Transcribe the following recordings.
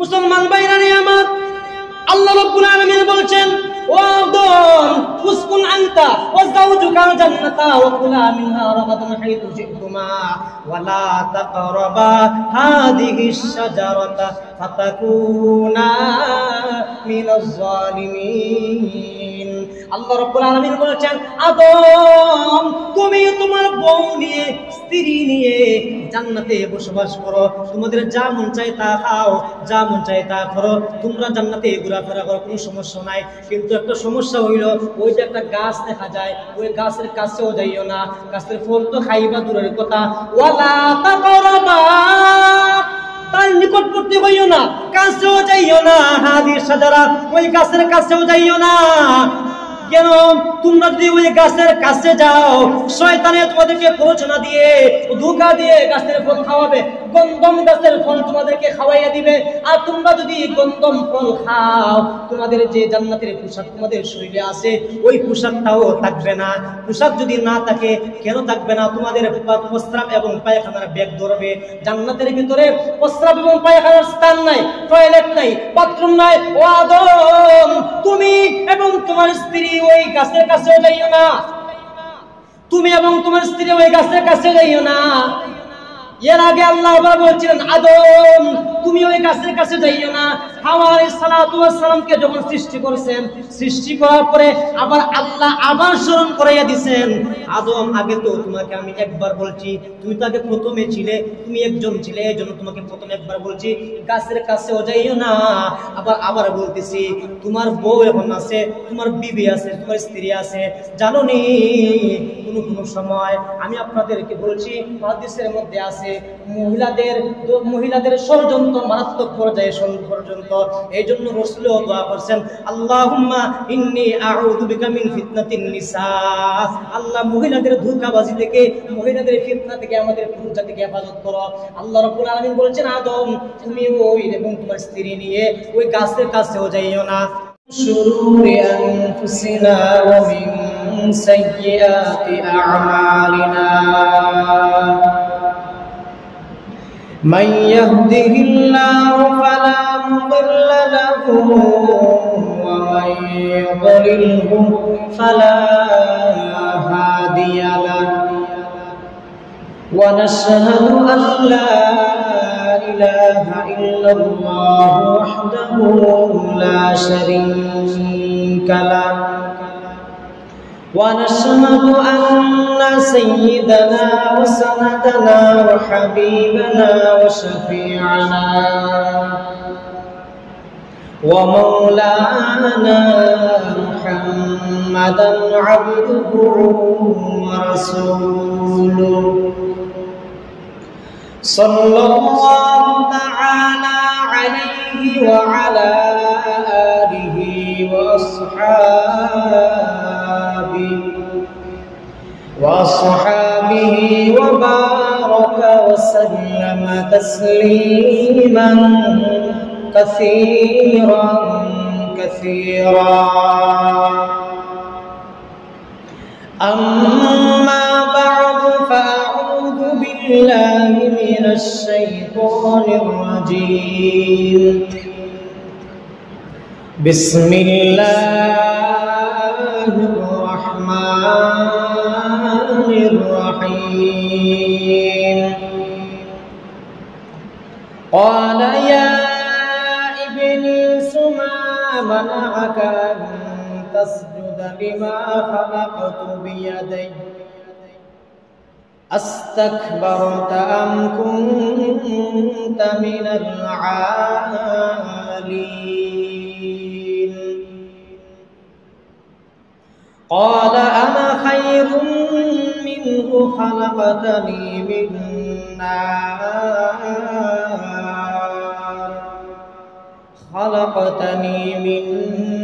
মুসলমান ভাইরা আমার, আল্লাহ রাব্বুল আলামিন বলেছেন, ও আদম উসকুন আনতা ওয়া যাওজুকা জান্নাতা ওয়া কুলা মিনহা রাগাদান হাইতু শি'তুমা ওয়া লা তাকরাবা হাদিহিশ শাজারাতা ফাতাকুনা মিনাজ জালিমিন। আল্লাহ রাব্বুল আলামিন বলেছেন, আদম তুমি তোমার বউ নিয়ে, স্ত্রী নিয়ে জান্নাতে বসবাস করো, তোমাদের যা মন চায় তা খাও, যা মন চায় তা করো, তোমরা জান্নাতে ঘোরাফেরা করো, কোনো সমস্যা নাই। কিন্তু একটা সমস্যা হইল, ওই যে একটা গাছ দেখা যায়, ওই গাছের কাছেও যাইও না, গাছের ফল তো খাইবা দূরের কথা, ওয়ালা তাকরাবা, তার নিকটবর্তী হইও না, কাছেও যাইও না, হাদিস সাজারা, ওই গাছের কাছেও যাইও না। কেন? তোমরা যদি ওই গাছের কাছে যাও, শয়তানে তোমাদেরকে প্ররোচনা দিয়ে, ধোঁকা দিয়ে গাছের ফল খাওয়াবে, গন্ধম গাছের ফল তোমাদেরকে খাওয়াইয়া দিবে। আর তোমরা যদি গন্ধম ফল খাও, তোমাদের যে জান্নাতের পোশাক তোমাদের শরীরে আছে, ওই পোশাকটাও থাকবে না। পোশাক যদি না থাকে, কেন থাকবে না? তোমাদের প্রস্রাব এবং পায়খানার ব্যাগ ধরবে। জান্নাতের ভিতরে প্রস্রাব এবং পায়খানার স্থান নাই, টয়লেট নাই, বাথরুম নাই। ও আদম, তুমি এবং তোমার স্ত্রী ওই গাছের কাছেও যাইও না, তুমি এবং তোমার স্ত্রী ওই গাছের কাছে যাইও না। এর আগে আল্লাহ বলছিলেন, আদম তুমি ওই গাছের কাছে যাইও না। হাওয়া আলাইহিস সালাতু ওয়াস সালামকে যখন সৃষ্টি করেছেন, সৃষ্টি করার পরে আবার আল্লাহ আবার স্মরণ করাইয়া দিয়েছেন, আদম আগে তো তোমাকে আমি একবার বলছি, তুমি তো আগে প্রথমে ছিলে, তুমি একজন ছিলে, এই জন্য তোমাকে প্রথমে একবার বলছি গাছের কাছেও যাইও না। আবার বলতেছি, তোমার বউ এখন আছে, তোমার বিবি আছে, তোমার স্ত্রী আছে, জানো নি কোনো সময় আমি আপনাদেরকে বলছি, হাদিসের মধ্যে আছে মহিলাদের ষড়যন্ত্র মারাত্মক পর্যায়ে পর্যন্ত। এই জন্য রাসূলও দোয়া করছেন, আল্লাহুম্মা ইন্নী আউযু বিকা মিন ফিতনাতিন নিসা, আল্লাহ মহিলাদের ধোঁকাবাজি থেকে, মহিলাদের ফিতনা থেকে আমাদের পুরুষ জাতিকে হেফাজত করো। আল্লাহ রাব্বুল আলামিন বলেছেন, আদম তুমি ওই এবং তোমার স্ত্রী নিয়ে ওই গাছের কাছেও যাইও না। শুরুরি আনফুসিনা ওয়া মিন সাইয়্যাতি আ'মালিনা, من يهده الله فلا مضل له ومن يضلله فلا هادي له ونشهد أن لا إله إلا الله وحده لا شريك له ونشهد أن سيدنا وسندنا وحبيبنا وشفيعنا ومولانا محمدا عبده ورسوله صلى الله تعالى عليه وعلى آله وأصحابه وبارك وسلم تسليما كثيرا أما بعد فأعوذ بالله من الشيطان الرجيم بسم الله الرحمن الرحيم قال يا إبليس ما منعك أن تسجد لما خلقت بيدي أستكبرت أم كنت من العالين قال أنا خير منه خلقتني من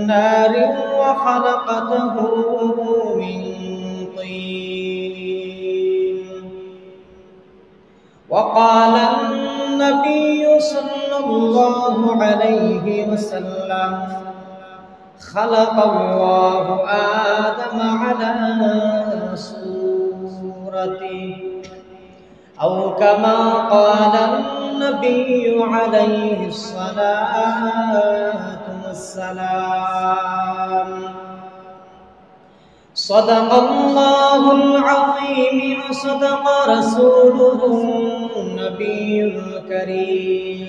نار وخلقته من طين وقال النبي صلى الله عليه وسلم خلق الله آدم على صورته أو كما قال النبي عليه الصلاة والسلام. صدق الله العظيم وصدق رسوله النبي الكريم،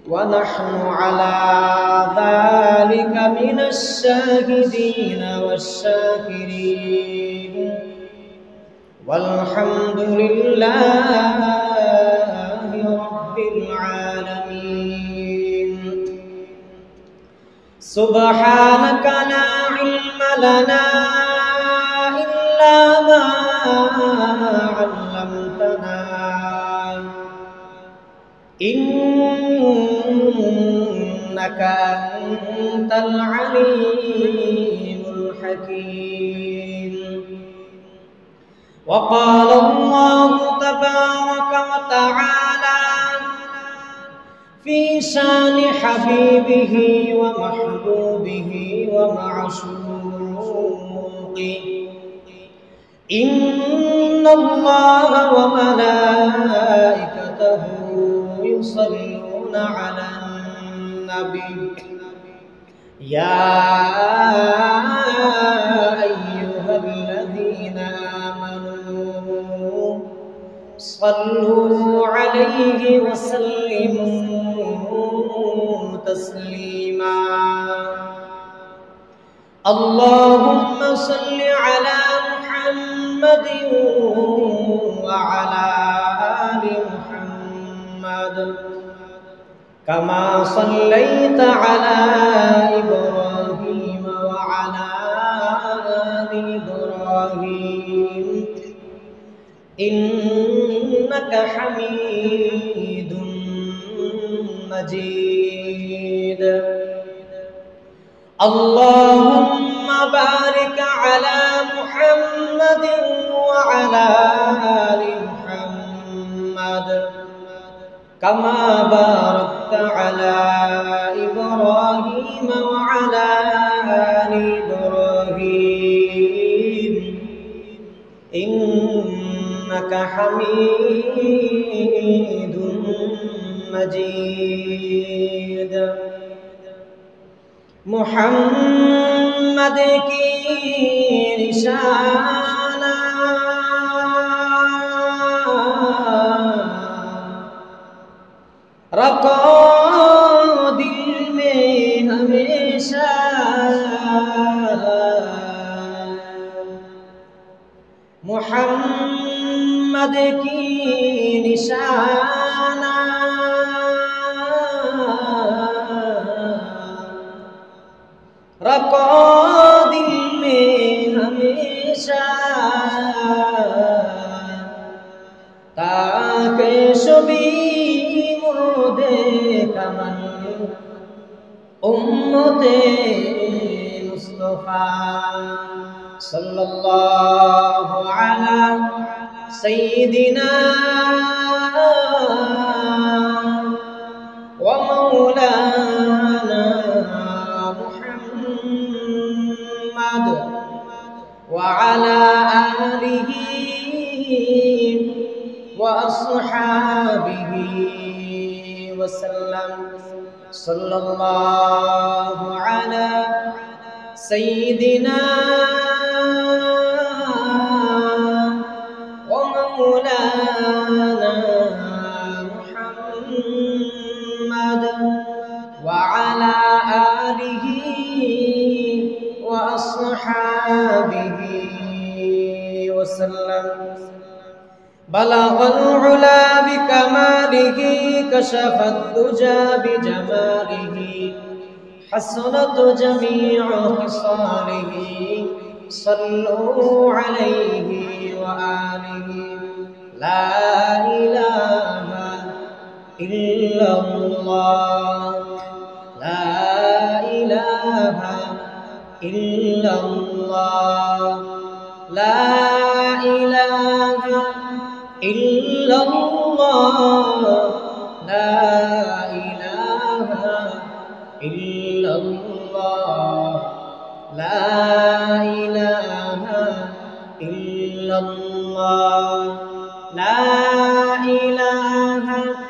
ونحن على ذلك من الشاهدين والشاكرين، والحمد لله رب العالمين. سبحانك لا علم لنا إلا ما علمتنا، إنك أنت العليم الحكيم. وقال الله تبارك وتعالى في شان حبيبه ومحبوبه ومعشوقه: إن الله وملائكته يصلون على النبي يا أيها الذين آمنوا صلوا عليه وسلموا تسليما. اللهم صل على محمد وعلى آل محمد كما صليت على إبراهيم وعلى آل إبراهيم إنك حميد مجيد. اللهم بارك على محمد وعلى آل محمد كما باركت على إبراهيم وعلى آل إبراهيم إنك حميد مجيد. محمد کی نشانہ رکھو دل میں ہمیشہ، محمد کی نشانہ رکھو دل میں ہمیشہ، تاکہ شبی مردے کمن امت مصطفیٰ صلی اللہ علی سیدنا و مولانا محمد وعلى آله وأصحابه وسلم. صلى الله على سيدنا ومولانا محمد وعلى آله وأصحابه وسلم. بلغ العلا بكماله كشف الدجى بجماله حسنت جميع خصاله صلوا عليه وآله. لا إله إلا الله لا إله إلا الله لا إله إلا الله لا إله إلا الله لا إله إلا الله لا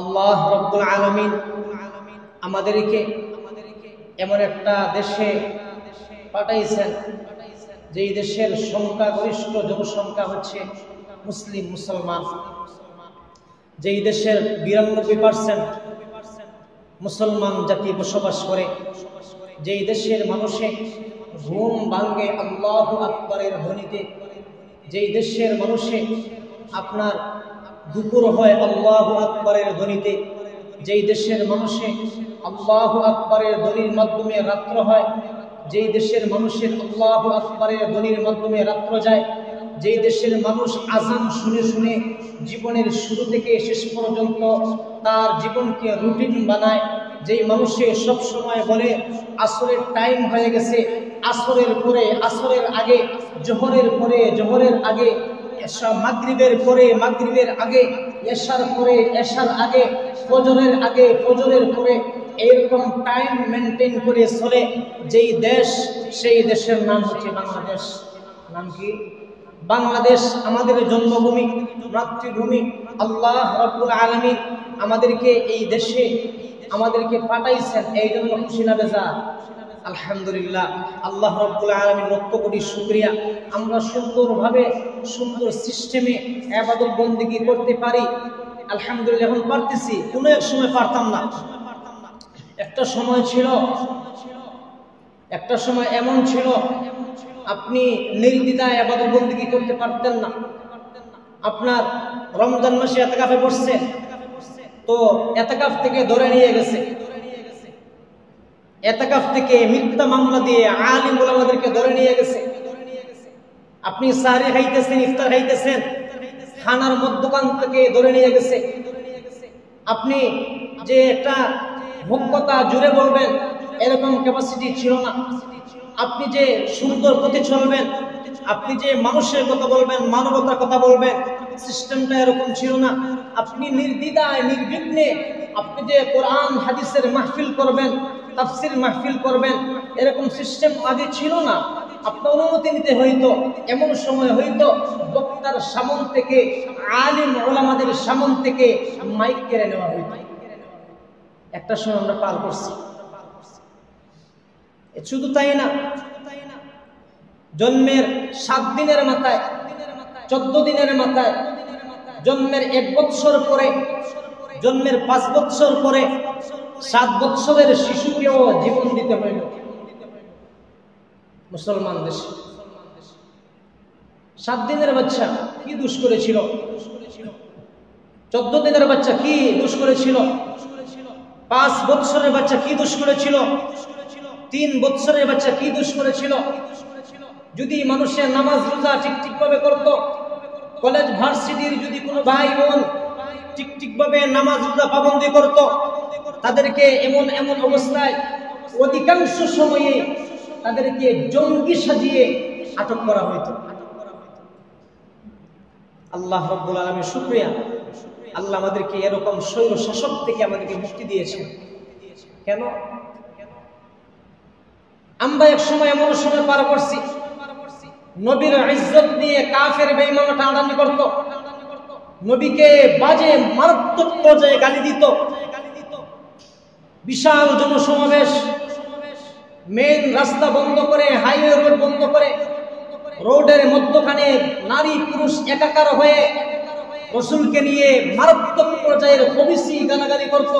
আল্লাহ রাব্বুল আলামিন আমাদেরকে এমন একটা দেশে পাঠাইছেন যেই দেশের সংখ্যাগরিষ্ঠ জনসংখ্যা হচ্ছে মুসলমান, যেই দেশের 92% মুসলমান জাতি বসবাস করে, যেই দেশের মানুষে ঘুম ভাঙ্গে আল্লাহু আকবারের ধ্বনিতে, যেই দেশের মানুষে আপনার দুপুর হয় আল্লাহু আকবারের ধ্বনিতে, যেই দেশের মানুষে আল্লাহু আকবারের ধ্বনির মাধ্যমে রাত্র হয়, যেই দেশের মানুষের আল্লাহু আকবারের ধ্বনির মাধ্যমে রাত্র যায়, যেই দেশের মানুষ আযান শুনে শুনে জীবনের শুরু থেকে শেষ পর্যন্ত তার জীবনকে রুটিন বানায়, যেই মানুষে সব সময় বলে আসরের টাইম হয়ে গেছে, আসরের পরে আসরের আগে, জোহরের পরে জোহরের আগে, এশা মাগরিবের পরে মাগরিবের আগে, এশার পরে এশার আগে, ফজরের আগে ফজরের পরে, এরকম টাইম মেনটেন করে চলে যেই দেশ, সেই দেশের নাম হচ্ছে বাংলাদেশ। নাম কি? বাংলাদেশ আমাদের জন্মভূমি, মাতৃভূমি। আল্লাহ রাব্বুল আলামিন আমাদেরকে এই দেশে আমাদেরকে পাঠাইছেন, এই জন্য খুশি না বেজার? আলহামদুলিল্লাহ, আল্লাহ রাব্বুল আলামিন লক্ষ কোটি শুকরিয়া। আমরা সুন্দরভাবে সুন্দর সিস্টেমে ইবাদত বন্দেগী করতে পারি, আলহামদুলিল্লাহ। এখন পারতেছি, কোনো এক সময় পারতাম না। একটা সময় এমন ছিল আপনি নির্দ্বিধায় ইবাদত বন্দেগী করতে পারতেন না। আপনার রমজান মাসে ইতিকাফে বসছে, তো ইতিকাফ থেকে ধরে নিয়ে গেছে, ইতিকাফ থেকে মিথ্যা মামলা দিয়ে আলিম উলামাদেরকে ধরে নিয়ে গেছে। আপনি সাহরি খাইতেছেন, ইফতার খাইতেছেন, খানার মধ্যখান থেকে ধরে নিয়ে গেছে। আপনি যে একটা ভোগ্যতা জুড়ে বলবেন এরকম ক্যাপাসিটি ছিল না। আপনি যে সুন্দর পথে চলবেন, আপনি যে মানুষের কথা বলবেন, মানবতার কথা বলবেন, সিস্টেমটা এরকম ছিল না। আপনি নির্দ্বিধায় নির্বিঘ্নে আপনি যে কোরআন হাদিসের মাহফিল করবেন, তাফসীর মাহফিল করবেন, এরকম সিস্টেম আগে ছিল না। আপনার অনুমতি নিতে হইতো, এমন সময় হইতো বক্তার সামন থেকে, আলিম উলামাদের সামন থেকে মাইক কেড়ে নেওয়া হইতো। একটা সময় আমরা পার করছি। শুধু তাই না, জন্মের 7 দিনের মাথায়, 14 দিনের মাথায়, জন্মের 1 বৎসর পরে, জন্মের 5 বৎসর পরে 7 বৎসরের শিশুকেও জীবন দিতে হইল মুসলমান দেশে। 7 দিনের বাচ্চা কি দোষ করেছিল? 14 দিনের বাচ্চা কি দোষ করেছিল? 5 বৎসরের বাচ্চা কি দোষ করেছিল? 3 বৎসরের বাচ্চা কি দোষ করেছিল? যদি মানুষের নামাজ রোজা ঠিক ভাবে করত, কলেজ ভার্সিটির যদি কোনো ভাই বোন ঠিক ভাবে নামাজ রোজা পাবন্দি করত, তাদেরকে এমন অবস্থায় অধিকাংশ সময়ে তাদেরকে জঙ্গি সাজিয়ে আটক করা হইত। আল্লাহ রাব্বুল আলামিন শুকরিয়া, আল্লাহ আমাদেরকে এরকম স্বৈর শাসক থেকে আমাদেরকে মুক্তি দিয়েছেন। কেন? আমরা এক সময় এমন সময় পার করছি, নবীর ইজ্জত নিয়ে কাফের বেঈমানরা টানাটানি করত, নবীকে বাজে মারাত্মক পর্যায়ে গালি দিত। বিশাল জনসমাবেশ, মেন রাস্তা বন্ধ করে, হাইওয়ে রোড বন্ধ করে, রোডের মধ্যখানে নারী পুরুষ একাকার হয়ে রাসূলকে নিয়ে মারাত্মক পর্যায়ের খবিসি গালাগালি করত,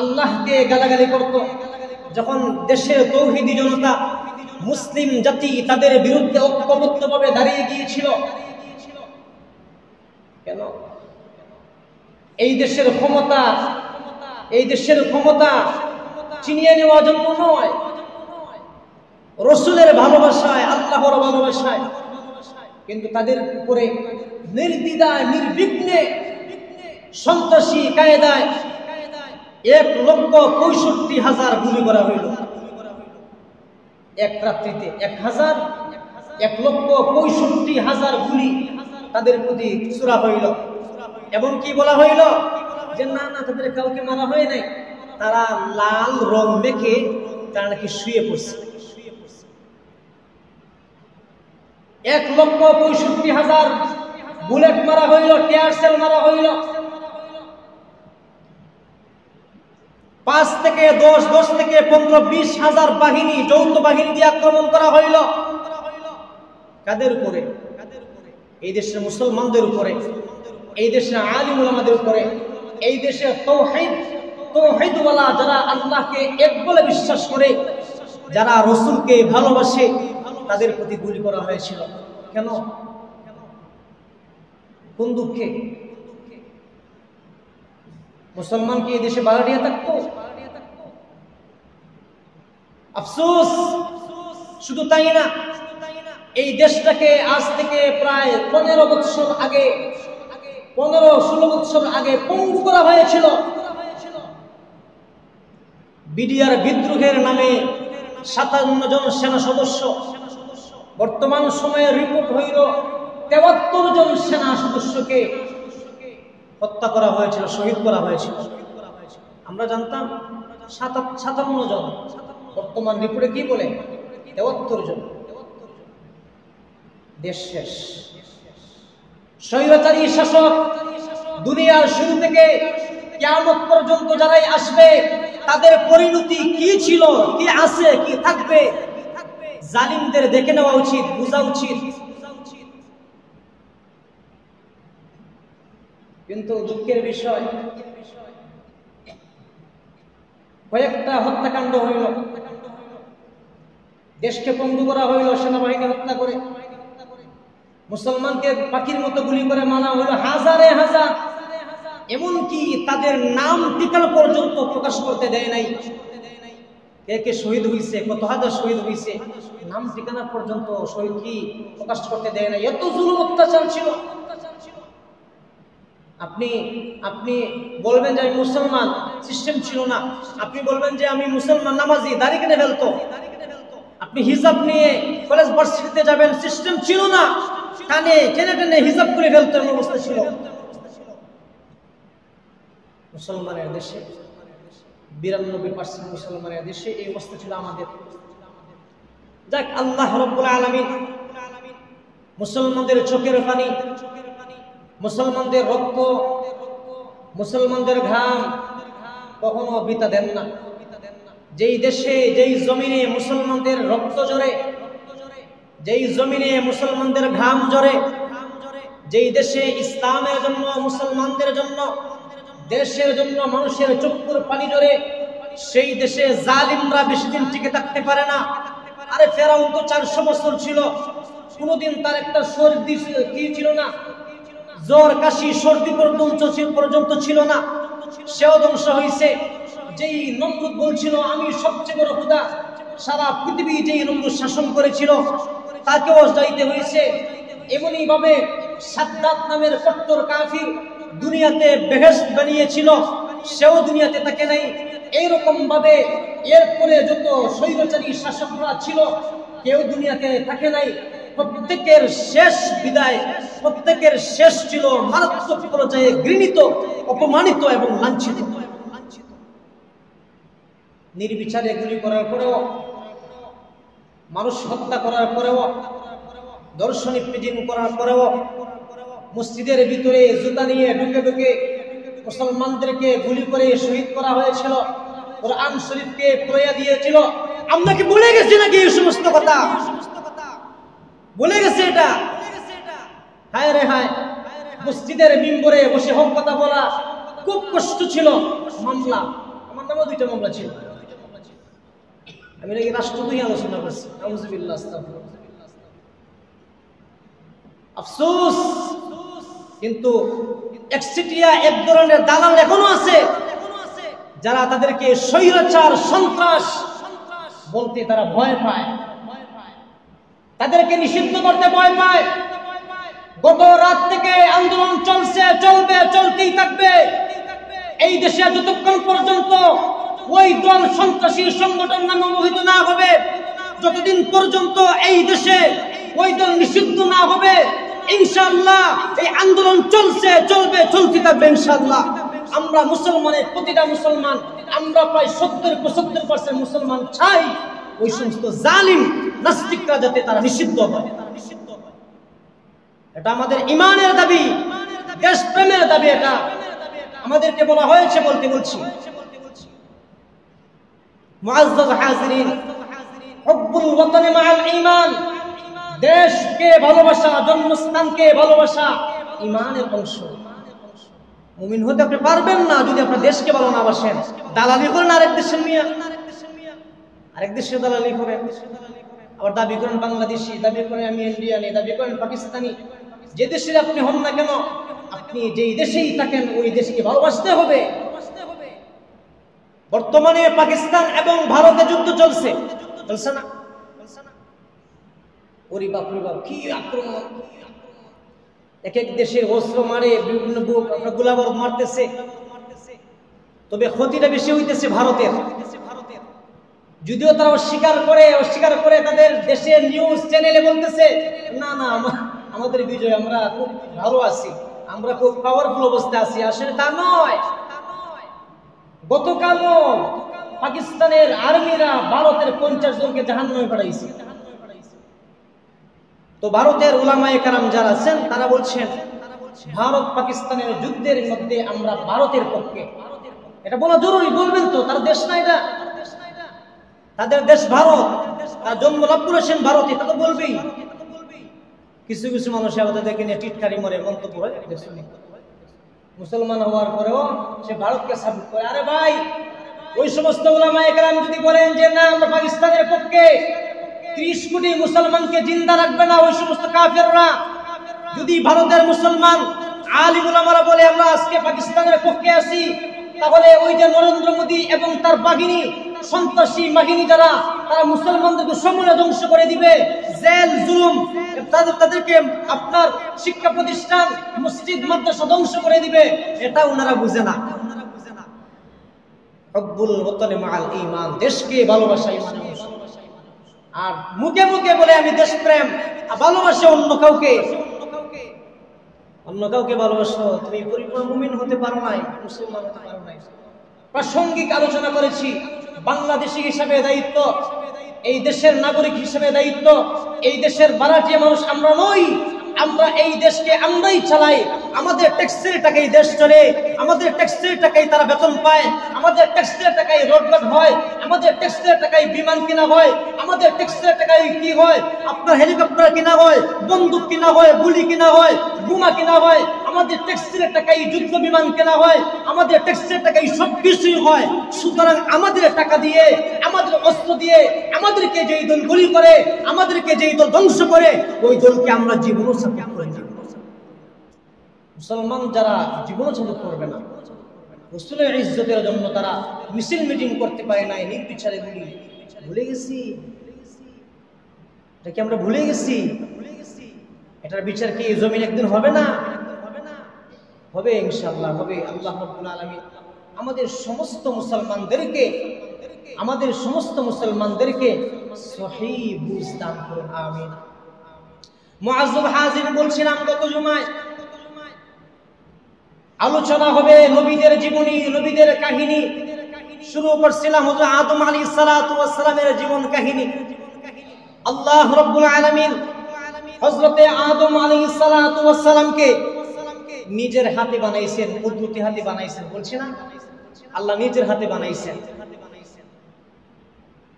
আল্লাহকে গালাগালি করত। যখন দেশের তৌহিদি জনতা, মুসলিম জাতি তাদের বিরুদ্ধে ঐক্যবদ্ধভাবে দাঁড়িয়ে গিয়েছিল, কেন? এই দেশের ক্ষমতা ছিনিয়ে নেওয়ার জন্য নয়, রাসূলের ভালোবাসায়, আল্লাহর ভালোবাসায়। কিন্তু তাদের উপরে নির্দ্বিধায় নির্বিঘ্নে সন্ত্রাসী কায়দায় 1,65,000 গুলি করা হইল। এক রাত্রিতে 1,65,000 গুলি তাদের প্রতি ছোড়া হইল। এবং কি বলা হইল যে না তাদের কাউকে মারা হয় নাই, তারা লাল রং মেখে তারা নাকি শুয়ে পড়ছে। 1,65,000 বুলেট মারা হইল, টিয়ার সেল মারা হইল। 5 থেকে 10 থেকে 15-20 হাজার বাহিনী, যৌথ বাহিনী দিয়ে আক্রমণ করা হইল। কাদের উপরে? এই দেশের মুসলমানদের উপরে, এই দেশের আলিম উলামাদের উপরে, এই দেশের তাওহীদওয়ালা যারা আল্লাহকে এক বলে বিশ্বাস করে, যারা রাসূলকে ভালোবাসে, তাদের প্রতি গুলি করা হয়েছিল। কেন? কোন দুঃখে? মুসলমান কি এই দেশে বাড়িয়ে থাকতো? আফসোস, শুধু তাই না, এই দেশটাকে আজ থেকে প্রায় 15 বছর আগে, 15-16 বছর আগে পঙ্গু করা হয়েছিল। বিডিআর বিদ্রোহের নামে 57 জন সেনা সদস্য, বর্তমান সময়ে রিপোর্ট হইল 73 জন সেনা সদস্যকে হত্যা করা হয়েছিল, শহীদ করা হয়েছিল। আমরা জানতাম 57 জন, বর্তমান রিপোর্টে কি বলে 73 জন। দেশ শেষ। স্বৈরাচারী শাসক দুনিয়ার শুরু থেকে কিয়ামত পর্যন্ত যারাই আসবে, তাদের পরিণতি কি ছিল, কি আছে, কি থাকবে, জালিমদের দেখে নেওয়া উচিত, বোঝা উচিত। কিন্তু দুঃখের বিষয়, কয়েকটা হত্যাকাণ্ড হইল, দেশকে পঙ্গু করা হইল সেনাবাহিনী হত্যা করে, মুসলমানকে পাখির মতো গুলি করে মারা হইল হাজারে হাজার। এমনকি তাদের নাম ঠিকানা পর্যন্ত প্রকাশ করতে দেয় নাই। কে কে শহীদ হয়েছে, কত হাজার শহীদ হয়েছে, নাম ঠিকানা পর্যন্ত শহীদ কি প্রকাশ করতে দেয় নাই। এত জুলুম অত্যাচার ছিল। আপনি বলবেন যে আমি মুসলমান, সিস্টেম ছিল না। আপনি বলবেন যে আমি মুসলমান, নামাজি, দাড়ি কেটে ফেলতো। আপনি হিজাব নিয়ে কলেজ ভার্সিটিতে যাবেন, সিস্টেম ছিল না। কানে টেনে টেনে হিজাব করে ফেলতো, এমন অবস্থা ছিল। মুসলমানের দেশে, 92% মুসলমানের দেশে এই অবস্থা ছিল আমাদের। যাক, আল্লাহ রাব্বুল আলামিন মুসলমানদের চোখের পানি, মুসলমানদের রক্ত, মুসলমানদের ঘাম কখনো বৃথা দেন না। যেই দেশে, যেই জমিনে মুসলমানদের রক্ত ঝরে, যেই জমিনে মুসলমানদের ঘাম ঝরে, যেই দেশে ইসলামের জন্য, মুসলমানদের জন্য, দেশের জন্য মানুষের চক্ষুর পানি ঝরে, সেই দেশে জালিমরা বেশি দিন টিকে থাকতে পারে না। আরে ফেরাউন তো 400 বছর ছিল, কোনদিন তার একটা সর্দি কি ছিল না, জ্বর কাশি সর্দি পর্যন্ত ছিল না, সেও ধ্বংস হয়েছে। যেই নমরুদ বলছিল আমি সবচেয়ে বড় খোদা, সারা পৃথিবী যেই নমরুদ শাসন করেছিল, তাকেও যাইতে হয়েছে। এমনই ভাবে সাদ্দাত নামের কট্টর কাফির দুনিয়াতে বেহেশত বানিয়েছিল, সেও দুনিয়াতে থাকে নাই। এইরকম ভাবে এরপরে যত স্বৈরাচারী শাসকরা ছিল, কেউ দুনিয়াতে থাকে নাই। প্রত্যেকের শেষ বিদায়, প্রত্যেকের শেষ ছিল মারাত্মক পর্যায়ে ঘৃণিত, অপমানিত এবং লাঞ্ছিত। নির্বিচারে গুলি করার পরেও, মানুষ হত্যা করার পরেও, দর্শনী প্রিজিং করার পরেও, মসজিদের ভিতরে জুতা নিয়ে ঢুকে ঢুকে মুসলমানদেরকে গুলি করে শহীদ করা হয়েছিল, কোরআন শরীফকে পুড়িয়ে দিয়েছিল। আমরা কি ভুলে গেছি নাকি এই সমস্ত কথা? ভুলে গেছে এটা? হায় রে হায়, মসজিদের মিম্বরে বসে হক কথা বলা খুব কষ্ট ছিল। মামলা, আমার নামে 2টা মামলা ছিল। আমি নাকি রাষ্ট্রদ্রোহী আলোচনা করছি, নাউযুবিল্লাহ, আস্তাগফিরুল্লাহ। আফসোস, কিন্তু একচেটিয়া এক ধরনের দালাল এখনো আছে, যারা তাদেরকে স্বৈরাচার, সন্ত্রাস বলতে তারা ভয় পায়, তাদেরকে নিষিদ্ধ করতে ভয় পায়। গত রাত থেকে আন্দোলন চলছে, চলবে, চলতেই থাকবে। এই দেশে যতক্ষণ পর্যন্ত ওই দল সন্ত্রাসী সংগঠন নামে অভিহিত না হবে, যতদিন পর্যন্ত এই দেশে ওই দল নিষিদ্ধ না হবে, ইনশাআল্লাহ এই আন্দোলন চলছে, চলবে, চলতে থাকবে ইনশাআল্লাহ। আমরা মুসলমানের, প্রতিটা মুসলমান, আমরা প্রায় 70-75% মুসলমান চাই ওই সমস্ত জালিম নাস্তিকরা যাতে তারা নিষিদ্ধ হয়। এটা আমাদের ইমানের দাবি, দেশপ্রেমের দাবি। এটা আমাদেরকে বলা হয়েছে, বলছি। মুআজ্জাজ হাজিরিন, হুব্বুল ওয়াতানি মাআল ঈমান, দেশকে ভালোবাসা, জন্মস্থানকে ভালোবাসা ঈমানের অংশ। মুমিন হতে আপনি পারবেন না যদি আপনার দেশকে ভালো না বাসেন। দালালি করেন আরেক দেশের নিয়ে, আরেক দেশের দালালি করেন, আবার দাবি করেন বাংলাদেশি, দাবি করেন আমি ইন্ডিয়ানি, দাবি করেন পাকিস্তানি। যে দেশের আপনি হন না কেন, আপনি যেই দেশেই থাকেন ওই দেশকে ভালোবাসতে হবে। বর্তমানে পাকিস্তান এবং ভারতে যুদ্ধ চলছে না? ওরে বাপ রে বাপ, কি আক্রমণ! এক এক দেশে অস্ত্র মারে, বিভিন্ন গোলাবারুদ মারতেছে। তবে ক্ষতিটা বেশি হইতেছে ভারতের। যদিও তারা অস্বীকার করে তাদের দেশের নিউজ চ্যানেলে বলতেছে না না আমাদের বিজয়, আমরা খুব ভালো আছি, আমরা খুব পাওয়ারফুল অবস্থায় আছি। আসলে তা নয়। গতকালও পাকিস্তানের আর্মিরা ভারতের 50 জনকে জাহান্নামে পাঠাইছে। তো ভারতের উলামায়ে কেরাম যারা আছেন তারা বলছেন ভারত পাকিস্তানের যুদ্ধের মধ্যে আমরা ভারতের পক্ষে। এটা বলা জরুরি, বলবেন তো, তার দেশ না এটা, তাদের দেশ ভারত, তার জন্ম লাভ করেছেন ভারতে, তা তো বলবেই। কিছু কিছু মানুষ তাদেরকে নিয়ে টিটকারি মরে মন্তব্য হয়, মুসলমান হওয়ার পরেও সে ভারতকে সাপোর্ট করে। আরে ভাই, ওই সমস্ত উলামায়ে কেরাম যদি বলেন যে না আমরা পাকিস্তানের পক্ষে, 30 কোটি মুসলমানকে জিন্দা রাখবে না ওই সমস্ত কাফেররা। যদি ভারতের মুসলমান আলিম উলামারা বলে আমরা আজকে পাকিস্তানের পক্ষে আছি, তাহলে ওই যে নরেন্দ্র মোদী এবং তার বাহিনী, সন্ত্রাসী বাহিনী যারা, তারা মুসলমানদেরকে সমূলে ধ্বংস করে দিবে, জেল জুলুম, তাদেরকে আপনার শিক্ষা প্রতিষ্ঠান, মসজিদ মাদ্রাসা ধ্বংস করে দিবে। এটা ওনারা বুঝে না। হুব্বুল ওয়াতানি মাআল ঈমান, দেশকে ভালোবাসা ঈমানের অংশ। আর মুখে মুখে বলে আমি দেশপ্রেম, ভালোবাসে অন্য কাউকে ভালোবাসো, তুমি পরিপূর্ণ মুমিন হতে পারো নাই, মুসলমান হতে পারো নাই। প্রাসঙ্গিক আলোচনা করেছি। বাংলাদেশী হিসাবে দায়িত্ব, এই দেশের নাগরিক হিসেবে দায়িত্ব, এই দেশের ভাড়াটিয়া মানুষ আমরা নই। আমরা এই দেশকে আমরাই চালাই, আমাদের ট্যাক্সের টাকায় দেশ চলে, আমাদের ট্যাক্সের টাকায় তারা বেতন পায়, আমাদের ট্যাক্সের টাকায় রোডঘাট হয়, আমাদের ট্যাক্সের টাকায় বিমান কিনা হয়, আমাদের ট্যাক্সের টাকায় কি হয়, আপনার হেলিকপ্টার কিনা হয়, বন্দুক কিনা হয়, গুলি কিনা হয়, বোমা কিনা হয়, আমাদের ট্যাক্সের টাকায় যুদ্ধ বিমান কেনা হয়, আমাদের ট্যাক্সের টাকায় সবকিছুই হয়। সুতরাং আমাদের টাকা দিয়ে, আমাদের অস্ত্র দিয়ে আমাদেরকে যেই দল গুলি করে, আমাদেরকে যেই দল ধ্বংস করে, ওই দলকে আমরা জীবনও সাপোর্ট করি না। মুসলমান যারা জীবনও সাপোর্ট করবে না, রাসূলের ইজ্জতের জন্য তারা মিছিল মিটিং করতে পারে নাই, নির্বিচারে গুলি। ভুলে গেছি এটা কি আমরা ভুলে গেছি? এটার বিচার কি এই জমিন একদিন হবে না? হবে ইনশাআল্লাহ, হবে। আল্লাহ রাব্বুল আলামিন আমাদের সমস্ত মুসলমানদেরকে সহিহ বুঝ দান করুন, আমিন। মুআজ্জাজ হাজির, বলছিলাম গত জুমায় আলোচনা হবে নবীদের জীবনী, নবীদের কাহিনী। শুরু করছিলাম হযরত আদম আলাইহিস সালাতু ওয়াস সালামের জীবন কাহিনী। আল্লাহ রাব্বুল আলামিন হযরতে আদম আলাইহিস সালাতু ওয়াস সালামকে নিজের হাতে বানাইছেন, কুদরতি হাতে বানাইছেন, বলছি না? আল্লাহ নিজের হাতে বানাইছেন।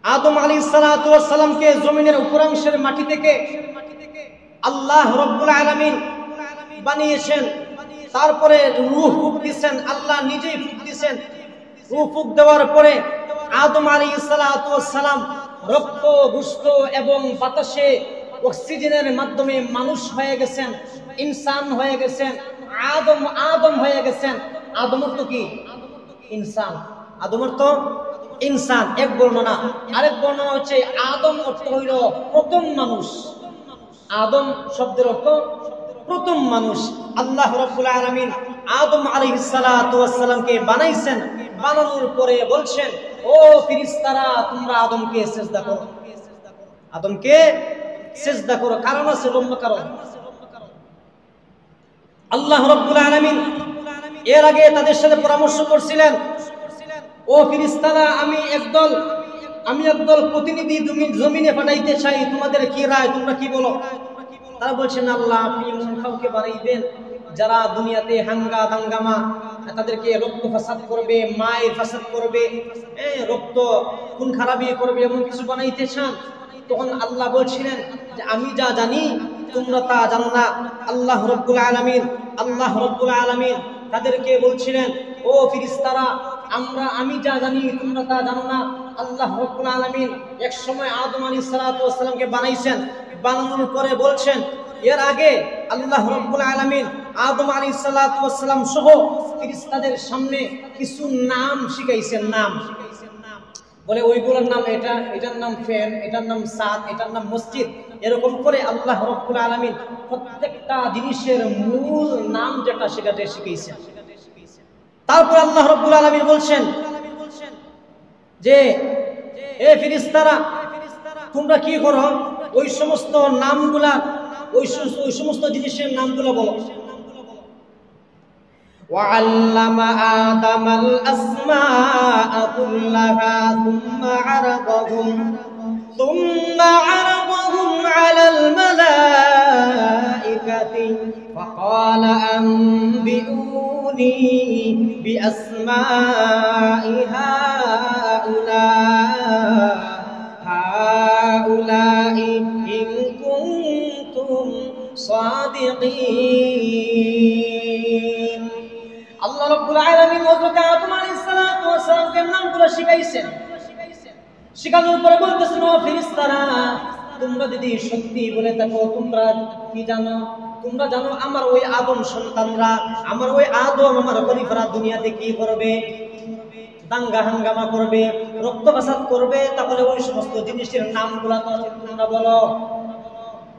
আদম আলাইহিস সালাতু ওয়াস সালামকে জমিনের উপরাংশের মাটি থেকে আল্লাহ রাব্বুল আলামিন বানিয়েছেন। তারপরে রূহ ফুঁক দিয়েছেন, আল্লাহ নিজেই ফুঁক দিয়েছেন। রূহ ফুঁক দেওয়ার পরে আদম আলাইহিস সালাতু ওয়াস সালাম রক্ত, গোশত এবং বাতাসে অক্সিজেনের মাধ্যমে মানুষ হয়ে গেছেন, ইনসান হয়ে গেছেন, আদম হয়ে গেছেন। আদম অর্থ কি? ইনসান। আদম অর্থ ইনসান, এক বর্ণনা। আরেক বর্ণনা হচ্ছে আদম অর্থ হইল প্রথম মানুষ। আদম শব্দের অর্থ প্রথম মানুষ। আল্লাহ রাব্বুল আলামিন আদম আলাইহিস সালাতু ওয়াস সালামকে বানাইছেন। বানানোর পরে বলছেন, ও ফেরেশতারা, তোমরা আদমকে সিজদা করো, আদমকে সিজদা করো। কারণ আছে, লম্বা কারণ। আল্লাহ রাব্বুল আলামিন এর আগে তাদের সাথে পরামর্শ করছিলেন, ও ফেরেশতারা, আমি একদল প্রতিনিধি জমিনে পাঠাইতে চাই, তোমাদের কি রায়, তোমরা কি বলো? তারা বলছেন, আল্লাহ আপনি এমন কাউকে বানাইবেন যারা দুনিয়াতে হাঙ্গামা তাদেরকে রক্ত ফাসাদ করবে, মায়ের ফাসাদ করবে, রক্ত খুন খারাপি করবে, এমন কিছু বানাইতে চান। তখন আল্লাহ বলছিলেন যে আমি যা জানি তোমরা তা জানো না। আল্লাহ রব্বুল আলামিন তাদেরকে বলছিলেন, ও ফেরেশতারা, আমি যা জানি তোমরা তা জানো না। আল্লাহ রব্বুল আলামিন এক সময় আদম আলাইহিস সালাতু ওয়াস সালামকে বানাইছেন, বানানোর পরে বলছেন, এর আগে আল্লাহ রব্বুল আলামিন আদম আলাইহিস সালাতু ওয়াস সালাম সহ ফেরেশতাদের সামনে কিছু নাম শিখাইছেন। নাম বলে ওইগুলোর নাম এটার নাম ফ্যান, এটার নাম সাদ, এটার নাম মসজিদ। এরকম করে আল্লাহ রব্বুল আলামিন প্রত্যেকটা জিনিসের মূল নাম যেটা সেটাতে শিখাইছেন। তারপর আল্লাহ রব্বুল আলামিন বলছেন যে এ ফেরেশতারা, তোমরা কি করো, ওই সমস্ত নামগুলা, ওই সমস্ত জিনিসের নামগুলো বলো। وعلم آدم الأسماء كلها ثم عرضهم على الملائكة فقال أنبئوني بأسماء هؤلاء إن كنتم صادقين। আল্লাহ রাব্বুল আলামিন হযরত আদম আলাইহিস সালাতু ওয়াস সালামকে নামগুলো শিখাইছেন। শিখানোর পরে বলতেছেন, ও ফেরেশতারা, তোমরা যদি সত্যি বলে থাকো, তোমরা কি জানো? তোমরা জানো আমার ওই আদম সন্তানরা, আমার ওই আদম, আমার খলিফারা দুনিয়াতে কি করবে? দাঙ্গা হাঙ্গামা করবে, রক্ত ফাসাদ করবে। তাহলে ওই সমস্ত জিনিসের নামগুলো তোমরা বলো।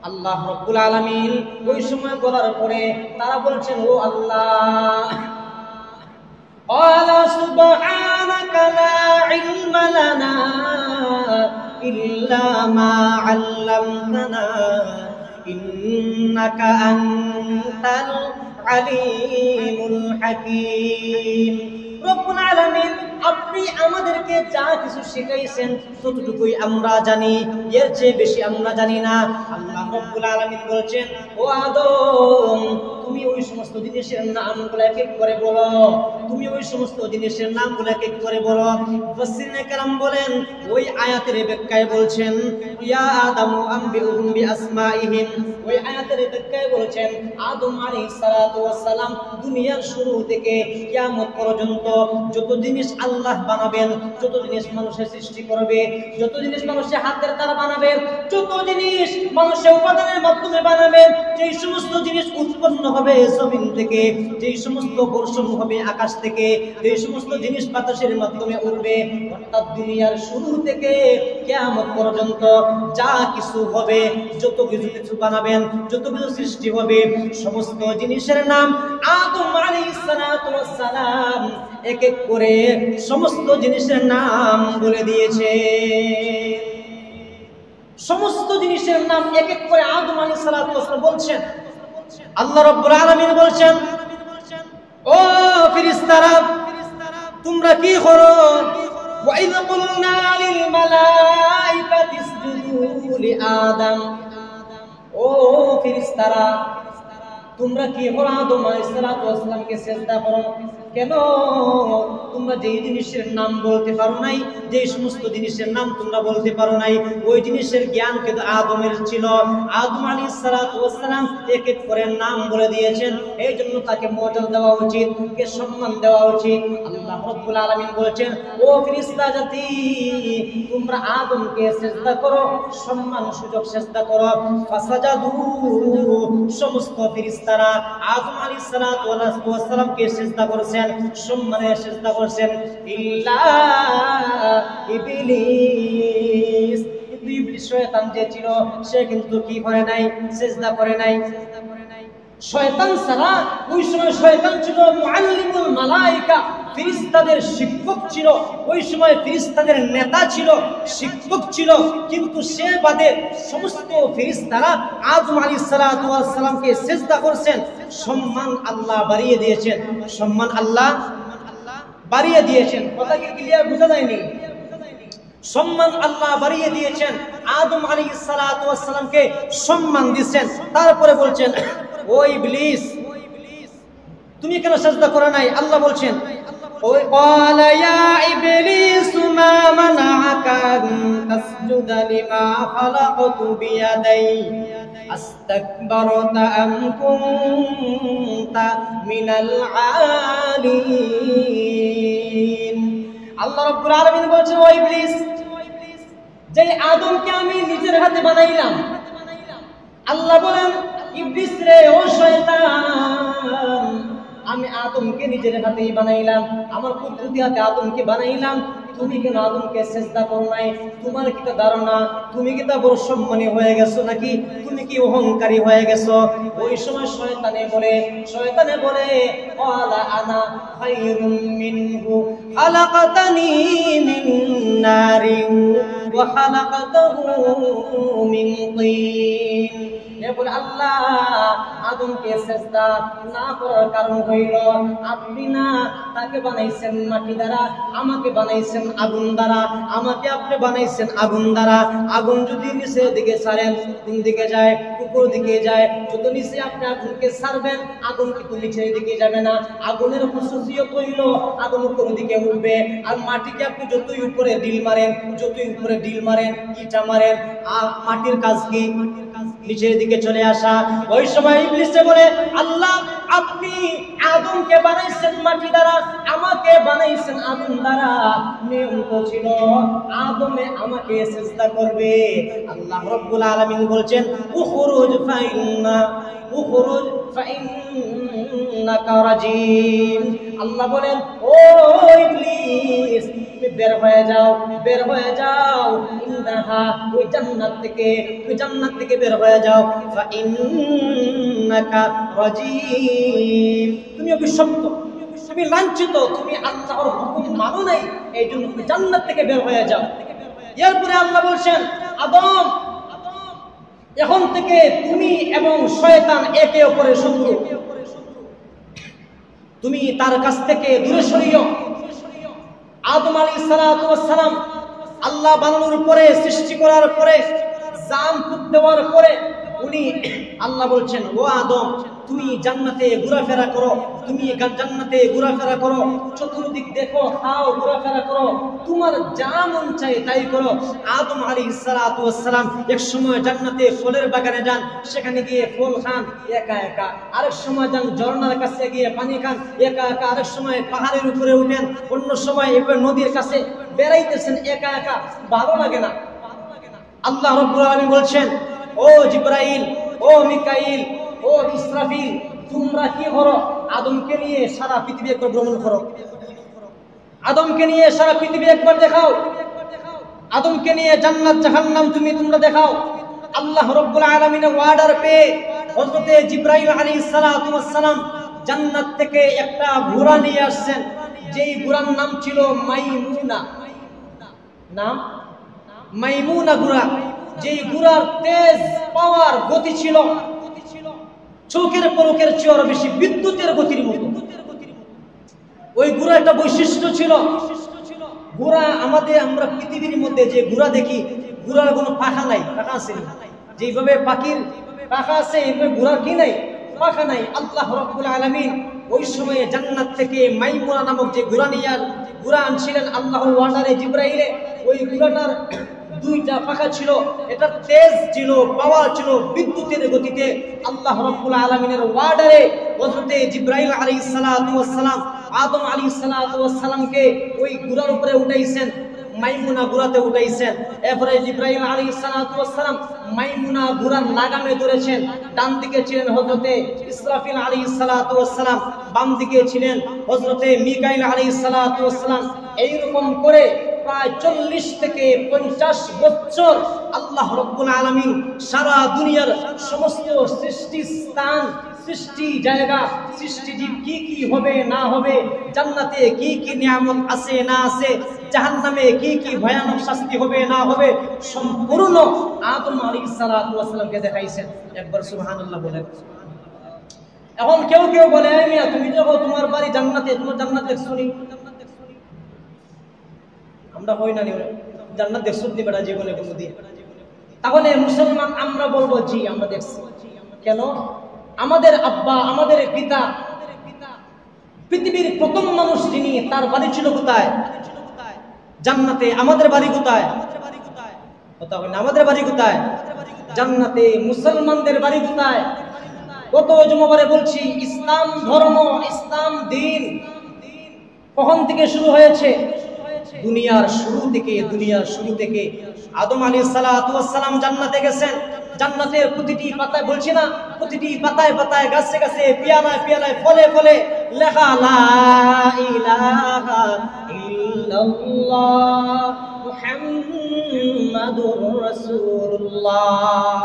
আল্লাহ রাব্বুল আলামিন ওই সময় বলার পরে তারা বলছেন, ও আল্লাহ, قال سبحانك لا علم لنا إلا ما علمتنا إنك أنت العليم الحكيم। রব্বুল আলামিন, আপনি আমাদেরকে যা কিছু শিখাইছেন ততটুকুই আমরা জানি, এর চেয়ে বেশি আমরা জানি না। আল্লাহ রব্বুল আলামিন বলছেন, ও আদম, তুমি ওই সমস্ত জিনিসের নামগুলো এক এক করে বলো। তুমি ওই সমস্ত জিনিসের নামগুলো এক এক করে বলো। মুফাসসিরিনে কেরাম বলেন, ওই আয়াতের ব্যাখ্যায় বলছেন, ইয়া আদামু আনবিউহুম বিআসমাইহিম। ওই আয়াতের ব্যাখ্যায় বলছেন, আদম আলাইহিস সালাতু ওয়াস সালাম দুনিয়ার শুরু থেকে কিয়ামত পর্যন্ত যত জিনিস আল্লাহ বানাবেন, যত জিনিস মানুষের সৃষ্টি করবে, যত জিনিস মানুষের হাতের দ্বারা বানাবেন, যত জিনিস মানুষের উপাদানের মাধ্যমে বানাবেন, যেই সমস্ত জিনিস উৎপন্ন হবে জমিন থেকে, যেই সমস্ত বর্ষণ হবে আকাশ থেকে, যেই সমস্ত জিনিস বাতাসের মাধ্যমে উড়বে, অর্থাৎ দুনিয়ার শুরু থেকে কিয়ামত পর্যন্ত যা কিছু হবে, যত কিছু বানাবেন, যত কিছু সৃষ্টি হবে, সমস্ত জিনিসের নাম আদম আলাইহিস সালাতু ওয়াস সালাম এক এক করে সমস্ত জিনিসের নাম বলে দিয়েছে। সমস্ত জিনিসের নাম এক এক করে আদম আলাইহিস সালাতু ওয়াস সালাম বলছেন। আল্লাহ রাব্বুল আলামিন বলছেন, ও ফেরেশতারা, তোমরা কি করো? ওয়াইদ কুলনা লিল মালাইকাতি ইসজুদু লিআদম। ও ফেরেশতারা, তোমরা কি করো? আদম আলাইহিস সালাতু ওয়াস সালামকে সিজদা করো। কেন? তোমরা যেই জিনিসের নাম বলতে পারো নাই, যে সমস্ত জিনিসের নাম তোমরা বলতে পারো নাই, ওই জিনিসের জ্ঞান কিন্তু আদমের ছিল। আদম আলাইহিস সালাতু ওয়াস সালাম এক এক করে নাম বলে দিয়েছেন। এই জন্য তাকে মর্যাদা দেওয়া উচিত, কে সম্মান দেওয়া উচিত। আল্লাহ রাব্বুল আলামিন বলেছেন, ও ফেরেশতা জাতি, তোমরা আদমকে সিজদা করো, সম্মান সুযোগ সিজদা করো। ফাসাজাদু, সমস্ত ফেরেশতারা আদম আলাইহিস সালাতু ওয়াস সালামকে সিজদা করেছেন, সম্মানে সিজদা করেছেন, ইল্লা ইবলিস। কিন্তু ইবলিস শয়তান যে ছিল, সে কিন্তু কি করে নাই? সিজদা করে নাই। শয়তান ছাড়া, ওই সময় শয়তান ছিল মুআল্লিমুল মালায়েকা, ফেরেশতাদের শিক্ষক ছিল। ওই সময় ফেরেশতাদের নেতা ছিল, শিক্ষক ছিল। কিন্তু সে বাদে সমস্ত ফেরেশতারা আদম আলাইহিস সালাতু ওয়াস সালামকে সিজদা করেছেন। সম্মান আল্লাহ বাড়িয়ে দিয়েছেন, সম্মান আল্লাহ বাড়িয়ে দিয়েছেন। কথা কি ক্লিয়ার বোঝা যায়নি? সম্মান আল্লাহ বাড়িয়ে দিয়েছেন, আদম আলাইহিস সালাতু ওয়াস সালামকে সম্মান দিয়েছেন। তারপরে বলছেন, ও ইবলিস, ও তুমি কেন সাজদা করো নাই? আল্লাহ বলছেন ওই ক্বালা ইয়া ইবলিস মা মানাআকা আন তাসজুদা লিমা খালাকতু বিয়াদাই আস্তাকবারতা আম কুনতা মিনাল আলিন। আল্লাহ রাব্বুল আলামিন বলছেন ও ইবলিস, যে আদমকে আমি নিজের হাতে বানাইলাম, আল্লাহ বলেন ইবলিস রে, ও শয়তান, আমি আদমকে নিজের হাতেই বানাইলাম, আমার কুদরতি হাতে আদমকে বানাইলাম, তুমি কেন আদমকে সিজদা করো নাই? তোমার কি তা ধারণা তুমি কি তা বড় সম্মানী হয়ে গেছো নাকি? তুমি কি অহংকারী হয়ে গেছো? ওই সময় শয়তানে বলে ওয়ালা আনা খায়রুম মিনহু খালাকাতানি মিন নারিন ওয়া খালাকাতাহু মিন তিন। এরপর আল্লাহ আদমকে সিজদা না করার কারণ হইল, আপনি না তাকে বানাইছেন মাটি দ্বারা, আমাকে বানাইছেন আগুন দ্বারা, আমাকে আপনি বানাইছেন আগুন দ্বারা। আগুন যদি নিচের দিকে ছাড়েন কোন দিকে যায়? উপর দিকে যায়। যত নিচে আপনি আগুনকে ছাড়বেন আগুন কিন্তু নিচের দিকে যাবে না। আগুনের খুসুসিয়ত হইল আগুন উপর দিকে উঠবে, আর মাটিকে আপনি যতই উপরে ডিল মারেন ইটা মারেন, আর মাটির কাজ কি? নিচের দিকে চলে আসা। ওই সময় ইবলিস বলে আল্লাহ আপনি আদমকে বানাইছেন মাটি দ্বারা, আমাকে বানাইছেন আগুন দ্বারা, নিয়ম তো ছিল আদমে আমাকে সিজদা করবে। আল্লাহ রাব্বুল আলামিন বলছেন উখরুজ ফাইন্নাকা রাজিম। আল্লাহ বলেন ও ইবলিস, তুমি বের হয়ে যাও ইন্নাহা, ওই জান্নাত থেকে বের হয়ে যাও। ফাইন্নাকা রাজিম, তুমি অভিশপ্ত, তুমি লাঞ্ছিত, তুমি আল্লাহর হুকুম মানো নাই, এই জন্য তুমি জান্নাত থেকে বের হয়ে যাও। এরপরে আল্লাহ বলছেন আদম, এখন থেকে তুমি এবং শয়তান একে অপরের শত্রু, তুমি তার কাছ থেকে দূরে সরিও। আদম আলাইহিস সালাতু ওয়াস সালাম আল্লাহ বানানোর পরে, সৃষ্টি করার পরে, জাম ফুক দেওয়ার পরে উনি আল্লাহ বলছেন ও আদম, তুমি জান্নাতে ঘোরাফেরা করো, চতুর্দিক দেখো, খাও, ঘোরাফেরা করো, তোমার যা মন চাই তাই করো। আদম আলাইহিস সালাতু ওয়াস সালাম এক সময় জান্নাতে ফলের বাগানে যান, সেখানে গিয়ে ফল খান একা একা, আরেক সময় যান ঝর্ণার কাছে গিয়ে পানি খান একা একা, আরেক সময় পাহাড়ের উপরে উঠেন, অন্য সময় এবার নদীর কাছে বেড়াইতেছেন একা একা, ভালো লাগে না। আল্লাহ রাব্বুল আলামিন বলছেন ও জিবরাইল, ও মিকাইল, ও ইসরাফিল, তোমরা কি করো? আদমকে নিয়ে সারা পৃথিবী একবার ভ্রমণ করো, আদমকে নিয়ে সারা পৃথিবী একবার দেখাও, আদমকে নিয়ে জান্নাত জাহান্নাম তোমরা দেখাও। আল্লাহ রাব্বুল আলামিনের অর্ডার পেয়ে হযরতে জিবরাইল আলাইহিস সালাতু ওয়াস সালাম জান্নাত থেকে একটা ঘোড়া নিয়ে আসছেন, যেই ঘোড়ার নাম ছিল মাইমুনা ঘোড়া, যেই ঘোড়ার তেজ পাওয়ার গতি ছিল চোখের পলকের চেয়ে বেশি, বিদ্যুতের গতির মতো। ওই ঘোড়া একটা বৈশিষ্ট্য ছিল, ঘোড়া আমরা পৃথিবীর মধ্যে যে ঘোড়া দেখি, ঘোড়ার কোনো পাখা নাই, পাখা আছে যেভাবে পাখির পাখা আছে, এইভাবে ঘোড়ার কি নাই? পাখা নাই। আল্লাহ রাব্বুল আলামিন ওই সময়ে জান্নাত থেকে মাইমুনা নামক যে ঘোড়া আনছিলেন আল্লাহর ওয়ার্ডারে জিবরাইলে, ওই ঘোড়াটার দুইটা পাখা ছিল, এটা তেজ ছিল, পাওয়ার ছিল বিদ্যুতের গতিতে। আল্লাহ রাব্বুল আলামিনের ওয়ার্ডারে হযরতে জিবরাইল আলাইহিস সালাতু ওয়াস সালাম আদম আলাইহিস সালাতু ওয়াস সালামকে ওই ঘোড়ার উপরে উঠাইছেন, মাইমুনা ঘোড়াতে উঠাইছেন। এরপরে জিবরাইল আলাইহিস সালাতু ওয়াস সালাম মাইমুনা ঘোড়ার লাগামে ধরেছেন। ডান দিকে ছিলেন হযরতে ইসরাফিল আলাইহিস সালাতু ওয়াস সালাম, বাম দিকে ছিলেন হযরতে মিকাইল আলাইহিস সালাতু ওয়াস সালাম। এইরকম করে প্রায় 40 থেকে 50 বছর আল্লাহ রাব্বুল আলামিন সারা দুনিয়ার সমস্ত সৃষ্টি স্থান, সৃষ্টি জায়গা, সৃষ্টি জীব কি কি হবে না হবে, জান্নাতে কি কি নিয়ামত আছে না আছে, জাহান্নামে কি কি ভয়ানক শাস্তি হবে না হবে, সম্পূর্ণ আদম আলাইহিস সালাতু ওয়াস সালামকে দেখাইছেন। একবার সুবহানাল্লাহ বলেন। এখন কেউ বলে এই মিয়া তুমি যখন তোমার বাড়ি জান্নাতে, তোমার জান্নাত দেখছো নি? আমরা হই না জান্নাত দেখছো নি বেটা জীবনে কোনোদিন? তাহলে মুসলমান আমরা বলবো জি আমরা দেখছি। কেন? আমাদের আব্বা, আমাদের পিতা পৃথিবীর প্রথম মানুষ যিনি, তার বাড়ি ছিল কোথায়? জান্নাতে। আমাদের বাড়ি কোথায়? কথা হয় না, আমাদের বাড়ি কোথায়? জান্নাতে। মুসলমানদের বাড়ি কোথায়? গত জুমাবারে বলছি, ইসলাম ধর্ম, ইসলাম দ্বীন কখন থেকে শুরু হয়েছে? দুনিয়ার শুরু থেকে আদম আলাইহিস সালাতু ওয়াস সালাম জান্নাতে গেছেন। জান্নাতের প্রতিটি পাতায়, বলছি না, প্রতিটি পাতায় পাতায়, গাছে গাছে, পিয়ালায় পিয়ালায়, ফলে ফলে লেখা লা ইলাহা ইল্লাল্লাহ মুহাম্মাদুর রাসূলুল্লাহ।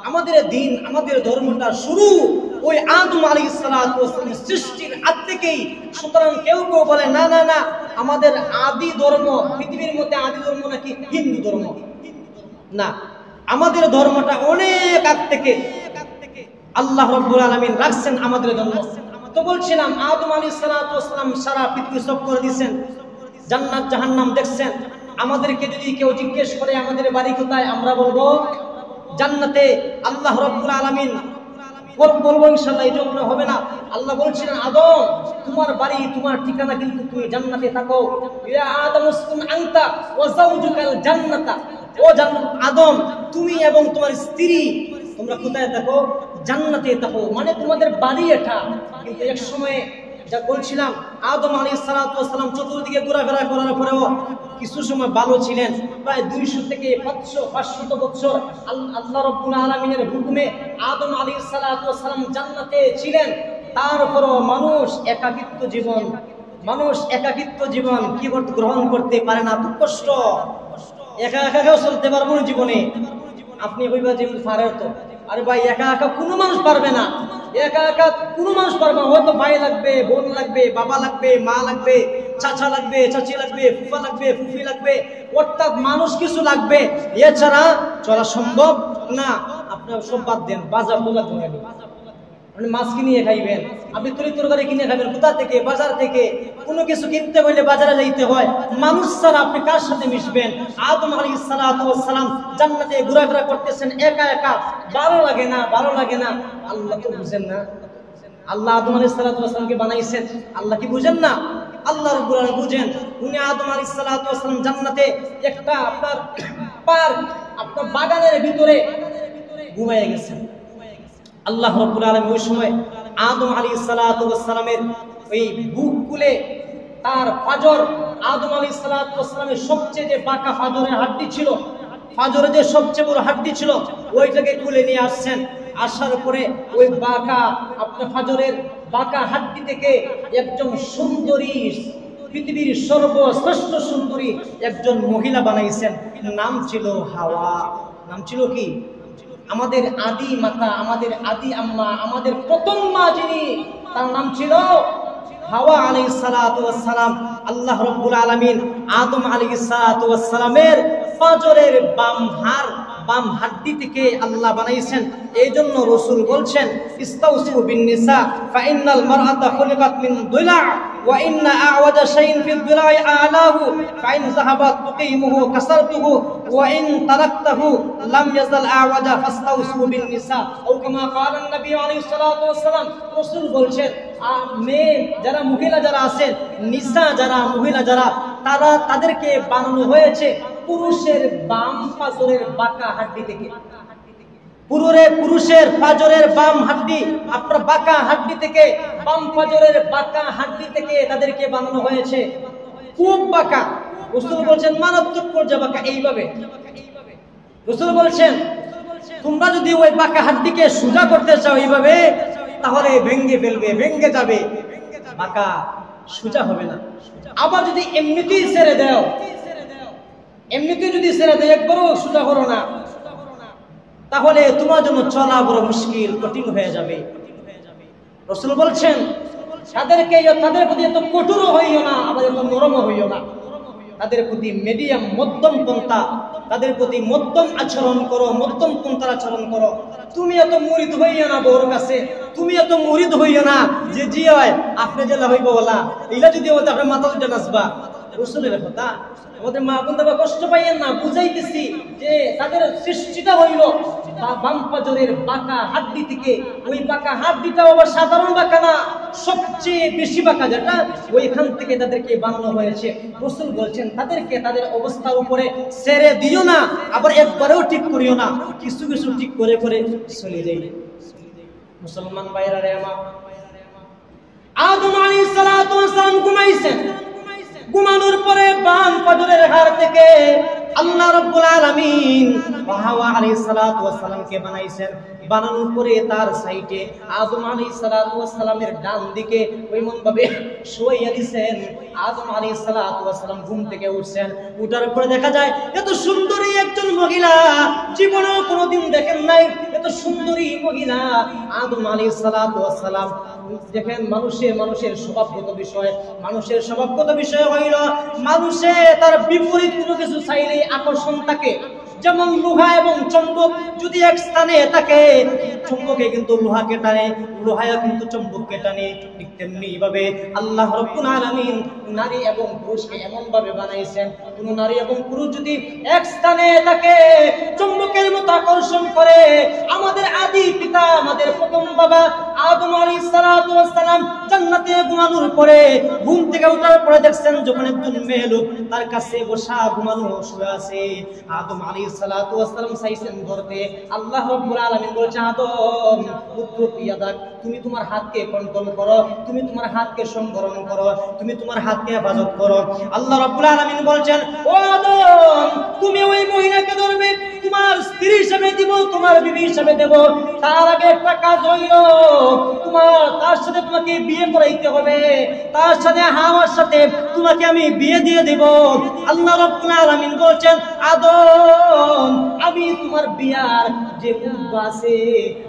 আমাদের দ্বীন, আমাদের ধর্মটা শুরু ওই আদম আলাইহিস সালাতু ওয়াস সালামের সৃষ্টির হাত থেকেই। সুতরাং কেউ কেউ বলে না না না, আমাদের আদি ধর্ম, পৃথিবীর মধ্যে আদি ধর্ম নাকি হিন্দু ধর্ম। না, আমাদের ধর্মটা অনেক আগ থেকে আল্লাহ রাব্বুল আলামিন রাখছেন আমাদের ধর্ম। তো বলছিলাম, আদম আলাইহিস সালাতু ওয়াস সালাম সারা পৃথিবী সব করে দিয়েছেন, জান্নাত জাহান্নাম দেখছেন। আমাদেরকে যদি কেউ জিজ্ঞেস করে আমাদের বাড়ি কোথায়, আমরা বলবো জান্নাতে। আল্লাহ রাব্বুল আলামিন বলবো ইনশাআল্লাহ, এই জন্য হবে না। আল্লাহ বলছিলেন, আদম তোমার বাড়ি, তোমার ঠিকানা কিন্তু তুমি জান্নাতে থাকো। ইয়া আদম উসকুন আনতা ওয়া যাওজুকাল জান্নাতা। ও আদম, তুমি এবং তোমার স্ত্রী তোমরা কোথায় থাকো? জান্নাতে থাকো। মানে তোমাদের বাড়ি এটা। কিন্তু এক সময়ে যা বলছিলাম, আদম আলাইহিস সালাতু ওয়াস সালাম চতুর্দিকে ঘোরাফেরা করার পরেও কিছু সময় ভালো ছিলেন। প্রায় 200 থেকে 500 বছর আল্লাহ রাব্বুল আলামিনের হুকুমে আদম আলাইহিস সালাতু ওয়াস সালাম জান্নাতে ছিলেন। তারপরও মানুষ একাকিত্ব জীবন কি গ্রহণ করতে পারে না। খুব কষ্ট, একা একা চলতে পারবো না জীবনে। আপনি কইবা যে পারে তো, আরে ভাই একা একা কোনো মানুষ পারবে না। একা একা কোনো মানুষ পারবে না। হয়তো ভাই লাগবে, বোন লাগবে, বাবা লাগবে, মা লাগবে, চাচা লাগবে, চাচি লাগবে, ফুফা লাগবে, ফুফি লাগবে, অর্থাৎ মানুষ কিছু লাগবে। এছাড়া চলা সম্ভব না। আপনার সব বাদ দেন, বাজার তো লাগবে না। আপনি মাছ কিনে খাইবেন, আপনি তরকারি কিনে খাবেন কোথা থেকে? বাজার থেকে। কোনো কিছু কিনতে হইলে বাজারে যাইতে হয়। মানুষ ছাড়া আপনি কার সাথে মিশবেন? আদম আলাইহিস সালাতু ওয়াস সালাম জান্নাতে ঘোরাফেরা করতেছেন একা একা। ভালো লাগে না? আল্লাহ তো বুঝেন না? আল্লাহ আদম আলাইহিস সালাতু ওয়াস সালামকে বানাইছেন, আল্লাহ কি বুঝেন না? আল্লাহ রাব্বুল আলামিন বুঝেন। উনি আদম আলাইহিস সালাতু ওয়াস সালাম জান্নাতে একটা আপনার পার্ক, আপনার বাগানের ভিতরে ঘুমিয়ে গেছেন। আল্লাহ রাব্বুল আলামিন ওই সময় আদম আলাইহিস সালাতু ওয়াস সালামের ওই বুক খুলে তার ফাজর, আদম আলাইহিস সালাতু ওয়াস সালামের সবচেয়ে যে বাঁকা ফাজরের হাড্ডি ছিল, ফাজরের যে সবচেয়ে বড় হাড্ডি ছিল, ওইটাকে খুলে নিয়ে আসছেন। আসার পরে ওই বাঁকা আপনার ফাজরের বাঁকা হাড্ডি থেকে একজন সুন্দরী, পৃথিবীর সর্বশ্রেষ্ঠ সুন্দরী একজন মহিলা বানাইছেন। নাম ছিল হাওয়া। নাম ছিল কি? আমাদের আদি মাতা, আমাদের আদি আম্মা, আমাদের প্রথম মা যিনি, তার নাম ছিল হাওয়া আলাইহিস সালাতু ওয়াস সালাম। আল্লাহ রাব্বুল আলামিন আদম আলাইহিস সালাতু ওয়াস সালামের ফাজরের বাম হাড্ডি থেকে আল্লাহ বানাইছেন। এই জন্য রাসূল বলছেন, ইস্তাউসু বিন নিসা ফা ইন্নাল মারআতা খুলিকাত মিন দুলা ওয়া ইন্না আ'ওয়াজা শাইইন ফিদ দুলাই আ'লাহু ফা ইন যাহাবাত তুকিমুহু কাসারতুহু ওয়া ইন তারাকতাহু লাম ইয়াজাল আ'ওয়াজা ফাস্তাউসু বিন নিসা। ও কামা ক্বালা নবী আলাইহিস সালাতু ওয়াস সালাম। রাসূল বলছেন, মেয়ে যারা, মহিলা যারা আছেন, নিসা যারা, মহিলা যারা, তাদেরকে বানানো হয়েছে পুরুষের বাম ফাজরের বাঁকা হাড্ডি থেকে। পুরুষের ফাজরের বাম হাড্ডি, আপনার বাঁকা হাড্ডি থেকে, বাম ফাজরের বাঁকা হাড্ডি থেকে তাদেরকে বানানো হয়েছে। খুব বাঁকা। রাসূল বলছেন মারাত্মক পর্যায়ে বাঁকা। এইভাবে রাসূল বলছেন, তোমরা যদি ওই বাঁকা হাড্ডিকে সোজা করতে চাও এইভাবে, তাহলে ভেঙে যাবে, বাঁকা সোজা হবে না। আবার যদি এমনিতেই ছেড়ে দাও, একবারও সোজা করো না, তাহলে তোমার জন্য চলা বড় মুশকিল, কঠিন হয়ে যাবে। রাসূল বলছেন, তাদের প্রতি এত কঠোর হইও না, আবার এত নরম হইও না। তাদের প্রতি মিডিয়াম, মধ্যম পন্থা, তাদের প্রতি মধ্যম আচরণ করো, মধ্যম পন্থার আচরণ করো। তুমি এত মুরিদ হইও না বউর কাছে, তুমি এত মুরিদ হইও না যে জি হয় আপনি জেলা হইব বলা, এইটা যদি বলতে আপনার মাথা দুটা নাচবা। রাসূলের কথা। আমাদের মা বোনরা কষ্ট পাইয়েন না, বুঝাইতেছি যে তাদের সৃষ্টিটা হইল বাম পাজরের বাঁকা হাড্ডি থেকে। ওই বাঁকা হাড্ডিটা আবার সাধারণ বাঁকা না, সবচেয়ে বেশি বাঁকা যেটা, ওইখান থেকে তাদেরকে বানানো হয়েছে। রাসূল বলছেন তাদেরকে তাদের অবস্থার উপরে ছেড়ে দিও না, আবার একবারেও ঠিক করিও না, কিছু কিছু ঠিক করে করে চলে যাই। মুসলমান ভাইরা রে আমার, আদম আলাইহিস সালাতু ওয়াস সালাম ঘুমাইছেন। ঘুমানোর পরে বাম পাজরের হাড় থেকে আল্লাহ রাব্বুল আলামিন হাওয়া আলাইহিস সালাতু ওয়াস সালামকে বানাইছেন। বানানোর পরে তার সাইডে আদম আলাইহিস সালাতু ওয়াস সালামের ডান দিকে ওইমন ভাবে শুয়াইয়া দিয়েছেন। আদম আলাইহিস সালাতু ওয়াস সালাম ঘুম থেকে উঠছেন। উঠার পরে দেখা যায় এত সুন্দরী একজন মহিলা জীবনেও কোনোদিন দেখেন নাই। এত সুন্দরী মহিলা আদম আলাইহিস সালাতু ওয়াস সালাম দেখেন। মানুষের স্বভাবগত বিষয়, মানুষের স্বভাবগত বিষয় হইল মানুষে তার বিপরীত কোনো কিছু চাইলেই আকর্ষণ থাকে। যেমন লোহা এবং চুম্বক যদি এক স্থানে থাকে, চুম্বকে কিন্তু লোহাকে টানে, লোহায় কিন্তু চুম্বককে টানে। ঠিক তেমনি ভাবে আল্লাহ রাব্বুল আলামিন নারী এবং পুরুষকে এমন ভাবে বানাইছেন, কোন নারী এবং পুরুষ যদি এক স্থানে থাকে চুম্বকের মতো আকর্ষণ করে। আমাদের আদি পিতা, আমাদের প্রথম বাবা আদম আলাইহিস সালাতু ওয়াস সালাম জান্নাতে ঘুমানোর পরে ঘুম থেকে ওঠার পরে দেখছেন যখন একজন মেয়ে লোক তার কাছে বসা ঘুমানো শুয়ে আছে। আদম আলাইহিস সালাতু ওয়াস সালাম চাইছেন ধরতে। আল্লাহ রাব্বুল আলামিন বলেছেন, আদম উত্তর ইয়াদাক, তুমি তোমার হাতকে কন্ট্রোল করো, তুমি তোমার হাতকে সংবরণ করো, তুমি তোমার হাতকে হেফাজত করো। আল্লাহ রাব্বুল আলামিন বলছেন, ও আদম তুমি ওই মহিলাকে ধরবে, তোমার স্ত্রী হিসেবে দিব, তোমার বিবি হিসেবে দেব। তার আগে একটা কাজ হইল, তার সাথে তোমাকে বিয়ে করাইতে হবে, তার সাথে হাওয়ার সাথে তোমাকে আমি বিয়ে দিয়ে দেব। আল্লাহ রাব্বুল আলামিন বলছেন, আদম আমি তোমার বিয়ার যে খুতবা আছে,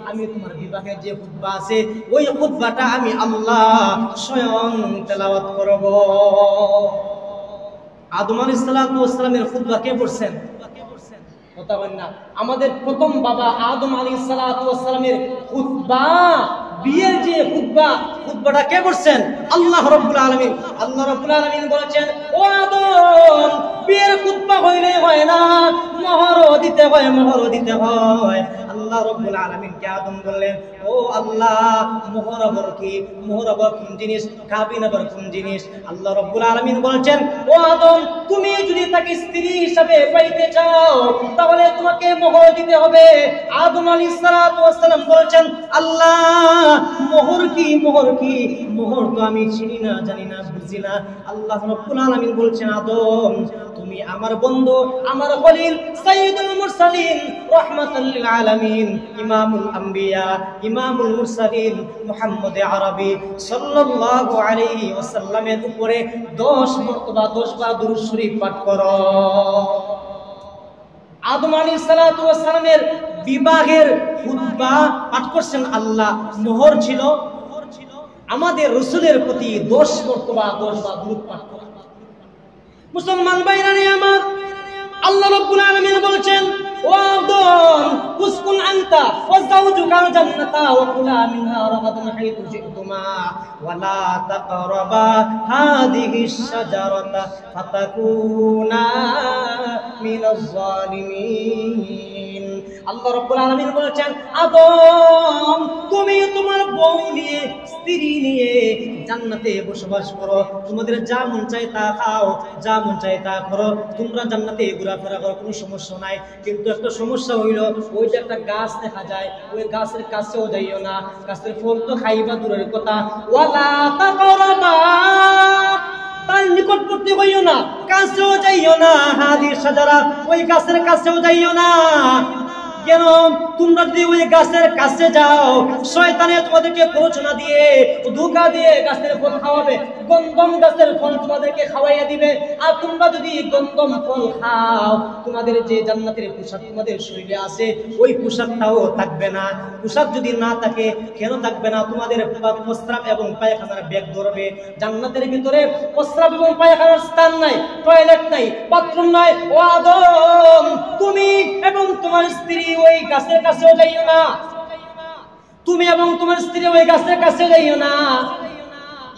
আমি তোমার বিবাহের যে খুতবা আছে, ওই খুতবাটা আমি আল্লাহ স্বয়ং তেলাওয়াত করব। আদম আলাইহিস সালাতু ওয়াস সালামের খুতবা কে পড়ছেন? কথা বলেন না। আমাদের প্রথম বাবা আদম আলাইহিস সালাতু ওয়াস সালামের খুতবা, বিয়ের যে খুতবাটা কে পড়ছেন? আল্লাহ রাব্বুল আলামিন। আল্লাহ রাব্বুল আলামিন বলেছেন, ও আদম বিয়ের খুতবা হইলে হয় না, মোহরও দিতে হয়, মোহরও দিতে হয়। আল্লাহ রাব্বুল আলামিন কে আদম বললেন, ও আল্লাহ মোহর আবার কি, মোহর আবার কোন জিনিস, কাবিন আবার কোন জিনিস? আল্লাহ রাব্বুল আলামিন বলছেন, ও আদম তুমি যদি তাকে স্ত্রী হিসেবে পাইতে চাও তাহলে তোমাকে মোহর দিতে হবে। আদম আলাইহিস সালাতু ওয়াস সালাম বলছেন, আল্লাহ মোহর কি, মোহর কি? মোহর তো আমি চিনি না, জানি না, বুঝি না। আল্লাহ রাব্বুল আলামিন বলছেন, আদম তুমি আমার বন্ধু, আমার খলিল, সাইয়্যিদুল মুরসালিন, রাহমাতাল লিল আলামিন, ইমামুল আম্বিয়া, ইমামুল মুরসালিন মুহাম্মদ আরবি সাল্লাল্লাহু আলাইহি ওয়াসাল্লামের উপরে 10 মর্তবা 10 বার দুরূদ শরীফ পাঠ করো। আদম আলাইহিস সালাতু ওয়াস সালামের বিবাহের খুতবা পাঠ করছেন আল্লাহ। মোহর ছিল আমাদের রাসূলের প্রতি 10 মর্তবা 10 বার দুরূদ পাঠ করা। মুসলমান ভাইরা আমার, আল্লাহ রাব্বুল আলামিন বলেছেন, ও আদম উসকুন আনতা ওয়া যাওজুকা জান্নাতা ওয়া কুলা মিনহা রাগাদান হাইতু শি'তুমা ওয়া লা তাকরাবা হাদিহিশ শাজারাতা ফাতাকুনা মিনাজ জালিমিন। আল্লাহ রাব্বুল আলামিন বলেছেন, আদম তুমি তোমার বউ নিয়ে, স্ত্রী নিয়ে জান্নাতে বসবাস করো, তোমাদের যা মন চায় তা খাও, যা মন চায় তা করো, তোমরা জান্নাতে ঘোরাফেরা করো, কোনো সমস্যা নাই। কিন্তু একটা সমস্যা হইল, ওই যে একটা গাছ দেখা যায়, ওই গাছের কাছেও যাইও না, গাছের ফল তো খাইবা দূরের কথা, ওয়ালা তাকরাবা তার নিকটবর্তী হইও না, কাছেও যাইও না, হাদির শাজারা ওই গাছের কাছেও যাইও না। কেন? তোমরা যদি ওই গাছের কাছে যাও শয়তানে তোমাদেরকে প্ররোচনা দিয়ে, ধোঁকা দিয়ে গাছের ফল খাওয়াবে, গন্ধম গাছের ফল তোমাদেরকে খাওয়াইয়া দিবে। আর তোমরা যদি গন্ধম ফল খাও তোমাদের যে জান্নাতের পোশাক তোমাদের শরীরে আছে ওই পোশাকটাও থাকবে না। পোশাক যদি না থাকে কেন থাকবে না? তোমাদের প্রস্রাব এবং পায়খানার ব্যাগ ধরবে। জান্নাতের ভিতরে প্রস্রাব এবং পায়খানার স্থান নাই, টয়লেট নাই, বাথরুম নাই। ও আদম তুমি এবং তোমার স্ত্রী ওই গাছের কাছেও যাইও না, তুমি এবং তোমার স্ত্রী ওই গাছের কাছে যাইও না।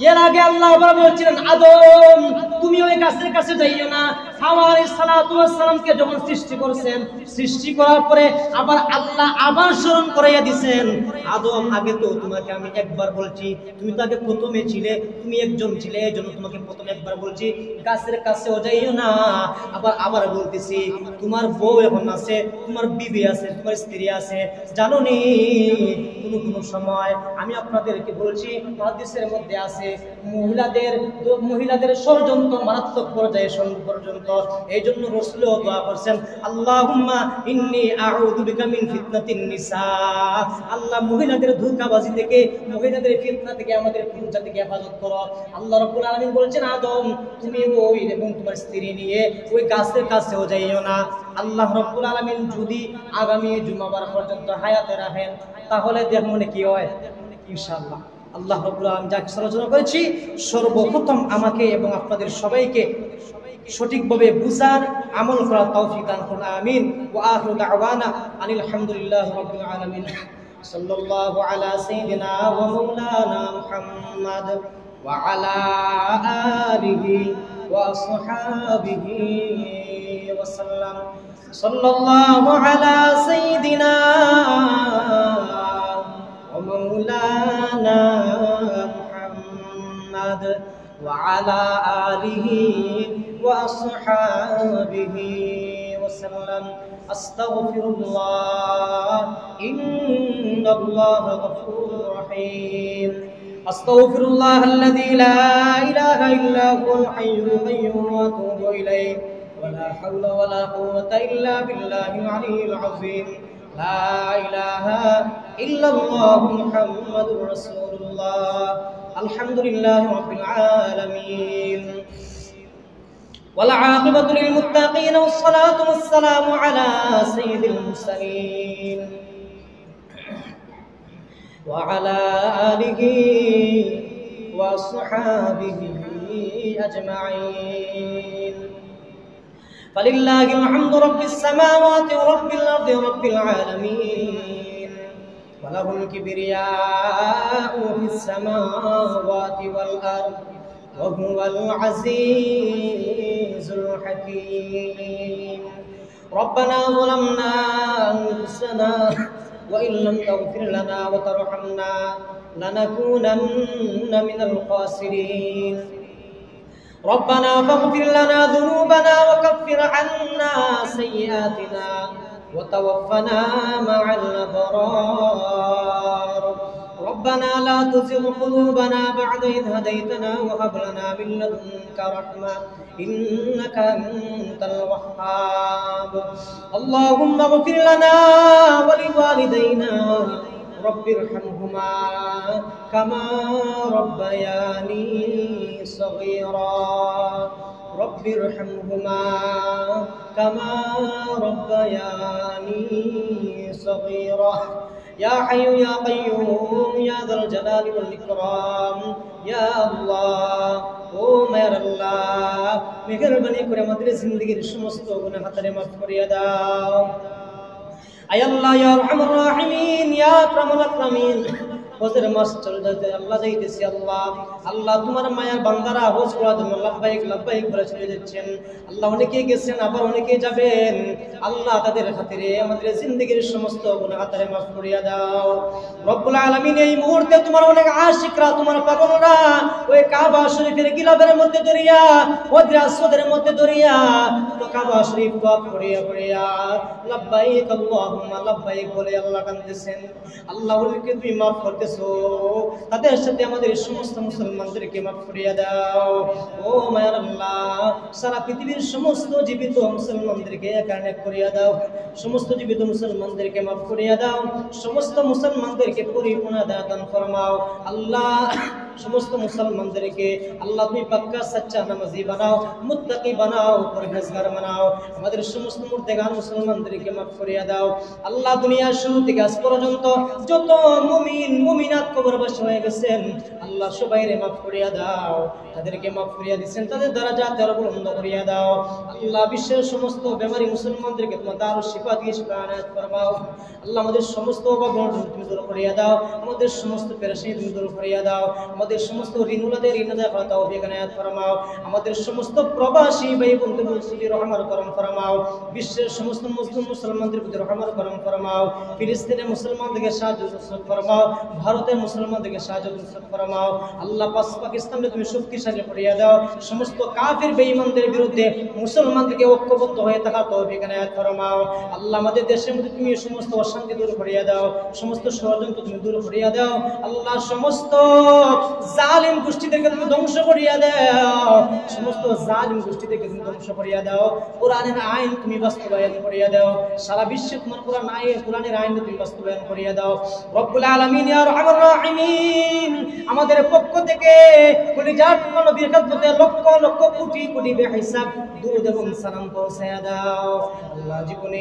এর আগে আল্লাহ আবার বলছিলেন আদম তুমি ওই গাছের কাছে যাইও না। হাওয়া আলাইহিস সালাতু ওয়াস সালামকে যখন সৃষ্টি করেছেন, সৃষ্টি করার পরে আবার আল্লাহ আবার স্মরণ করাইয়া দিবেন, আদম আগে তো তোমাকে আমি একবার বলছি, তুমি তো আগে প্রথমে ছিলে, তুমি একজন ছিলে, এইজন্য তোমাকে প্রথমে একবার বলছি গাছের কাছেও যাইও না। আবার বলতেছি তোমার বউ এখন আছে, তোমার বিবি আছে, তোমার স্ত্রী আছে, জানো নি কোনো সময় আমি আপনাদেরকে বলছি হাদিসের মধ্যে আছে মহিলাদের ষড়যন্ত্র মারাত্মক পর্যায়ে পর্যন্ত। এই জন্য রাসূলও দোয়া করছেন আল্লাহুম্মা ইন্নী আউযু বিকা মিন ফিতনাতিন নিসা, আল্লাহ মহিলাদের ধোঁকাবাজি থেকে, মহিলাদের ফিতনা থেকে আমাদের ফিতনা থেকে হেফাজত করো। আল্লাহ রাব্বুল আলামিন বলেছেন আদম তুমি ওই এবং তোমার স্ত্রী নিয়ে ওই গাছের কাছেও যাইও না। আল্লাহ রাব্বুল আলামিন যদি আগামী জুমাবার পর্যন্ত হায়াতে রাখেন তাহলে দেখব কি হয় ইনশাআল্লাহ। আল্লাহ রাব্বুল আলামিন যা কিছু আলোচনা করেছি সর্বপ্রথম আমাকে এবং আপনাদের সবাইকে সঠিকভাবে বুঝার আমল করার তৌফিক দান করুন, আমিন। ওয়া আখিরু দাওয়ানা আনিল হামদুলিল্লাহি রাব্বিল আলামিন। সাল্লাল্লাহু আলা সাইয়্যিদিনা ওয়া মাওলানা মুহাম্মাদ ওয়া আলা আলিহি ওয়া আসহাবিহি ওয়া সাল্লাম। সাল্লাল্লাহু আলা সাইয়্যিদিনা ওয়া মাওলানা মুহাম্মাদ وعلى آله وأصحابه وسلم. أستغفر الله إن الله غفور رحيم. أستغفر الله الذي لا إله إلا هو الحي القيوم وأتوب إليه ولا حول ولا قوة إلا بالله العلي العظيم. لا إله إلا الله محمد رسول الله. الحمد لله رب العالمين والعاقبة للمتقين والصلاة والسلام على سيد المرسلين وعلى آله وصحابه أجمعين. فلله الحمد رب السماوات ورب الأرض ورب العالمين، وله الكبرياء في السماوات والأرض وهو العزيز الحكيم. ربنا ظلمنا أنفسنا وإن لم تغفر لنا وترحمنا لنكونن من الخاسرين. ربنا فاغفر لنا ذنوبنا وكفر عنا سيئاتنا وتوفنا مع الأبرار. ربنا لا تزغ قلوبنا بعد إذ هديتنا وهب لنا من لدنك رحمة إنك أنت الوهاب. اللهم اغفر لنا ولوالدينا رب ارحمهما كما ربياني صغيرا. رب ارحمهما كما ربياني صغيرا. يا حي يا قيوم يا ذا الجلال والإكرام. يا الله ও মেহের আল্লাহ মেহেরবানি করে আমাদের জিন্দেগীর সমস্ত গুনাহ খাতারে মাফ করিয়া দাও। আয় আল্লাহ ইয়া আরহামার রাহিমিন ইয়া আকরামুল আকরামিন। হজের মাস চলে যাচ্ছে আল্লাহ যাইতেছি আল্লাহ তোমার মায়ার বান্দারা হজ করার জন্য লাব্বাইক লাব্বাইক বলে চলে যাচ্ছেন। আল্লাহ অনেকেই গেছেন আবার অনেকেই যাবেন। আল্লাহ তাদের খাতিরে আমাদের জিন্দেগীর সমস্ত গুনাহ খাতারে মাফ করিয়া দাও। রব্বুল আলামিন এই মুহূর্তে তোমার অনেক আশিকরা তোমার পাগলরা ওই কাবা শরীফের গিলাফের মধ্যে দরিয়া হজরে আসওয়াদের মধ্যে দরিয়া তো কাবা শরীফ দোয়া করিয়া করিয়া লাব্বাইক আল্লাহুম্মা লাব্বাইক বলে আল্লাহ কাঁদতেছেন। আল্লাহ ওদেরকে তুমি মাফ করতে তাদের সাথে আমাদের সমস্ত মুসলমানদেরকে মাফ করিয়া দাও। ও মায়ার আল্লাহ সারা পৃথিবীর সমস্ত জীবিত মুসলমানদেরকে একানে করিয়া দাও। সমস্ত জীবিত মুসলমানদেরকে মাফ করিয়া দাও। সমস্ত মুসলমানদেরকে পরিপূর্ণ দান ফরমাও। আল্লাহ সমস্ত মুসলমানদেরকে আল্লাহ তুমি পাক্কা সচ্চা নামাজি বানাও, মুত্তাকি বানাও, পরহেজগার বানাও। আমাদের সমস্ত মুর্দেগান মুসলমানদেরকে মাফ করিয়া দাও। আল্লাহ দুনিয়ার শুরু থেকে আজ পর্যন্ত যত মুমিন মুমিনাত কবরবাসী হয়ে গেছেন আল্লাহ সবাইরে মাফ করিয়া দাও। তাদেরকে মাফ করিয়া দিচ্ছেন, তাদের দরজা আরো বুলন্দ করিয়া দাও। আল্লাহ বিশ্বের সমস্ত বেমারি মুসলমানদেরকে তোমার দারুশ শিফা দিয়ে শিফা আনায়াত ফরমাও। আল্লাহ আমাদের সমস্ত অভাব তুমি দূর করিয়া দাও। আমাদের সমস্ত পেরেশানি তুমি দূর করিয়া দাও। আমাদের সমস্ত ঋণুলাদের ঋণ আদায় করার তৌফিক এনায়েত ফরমাও। আমাদের সমস্ত প্রবাসী ভাই বোনদের প্রতি রহমত করম ফরমাও। বিশ্বের সমস্ত মুসলিম মুসলমানদের প্রতি রহমত করম ফরমাও। ফিলিস্তিনের মুসলমানদেরকে সাহায্য নসরত ফরমাও। ভারতের মুসলমানদেরকে সাহায্য নসরত ফরমাও। আল্লাহ পাকিস্তানকে তুমি শক্তিশালী করিয়া দাও। সমস্ত কাফির বেঈমানদের বিরুদ্ধে মুসলমানদেরকে ঐক্যবদ্ধ হয়ে থাকার তৌফিক এনায়েত ফরমাও। আল্লাহ আমাদের দেশের মধ্যে তুমি সমস্ত অশান্তি দূর করিয়া দাও, সমস্ত ষড়যন্ত্র তুমি দূর করিয়া দাও। আল্লাহ সমস্ত জালিম গোষ্ঠীদেরকে তুমি ধ্বংস করিয়া দাও, সমস্ত জালিম গোষ্ঠীদেরকে তুমি ধ্বংস করিয়া দাও। কোরআনের আইন তুমি বাস্তবায়ন করিয়া দাও। সারা বিশ্বে তোমার কোরআনের আইন তুমি বাস্তবায়ন করিয়া দাও। রব্বুল আলামিন ইয়া আরহামার রাহিমিন, আমাদের পক্ষ থেকে কলিজার নবীর খেদমতে লক্ষ লক্ষ কোটি কোটি বেহিসাব দুরূদ এবং সালাম পৌঁছায়া দাও। আল্লাহ জীবনে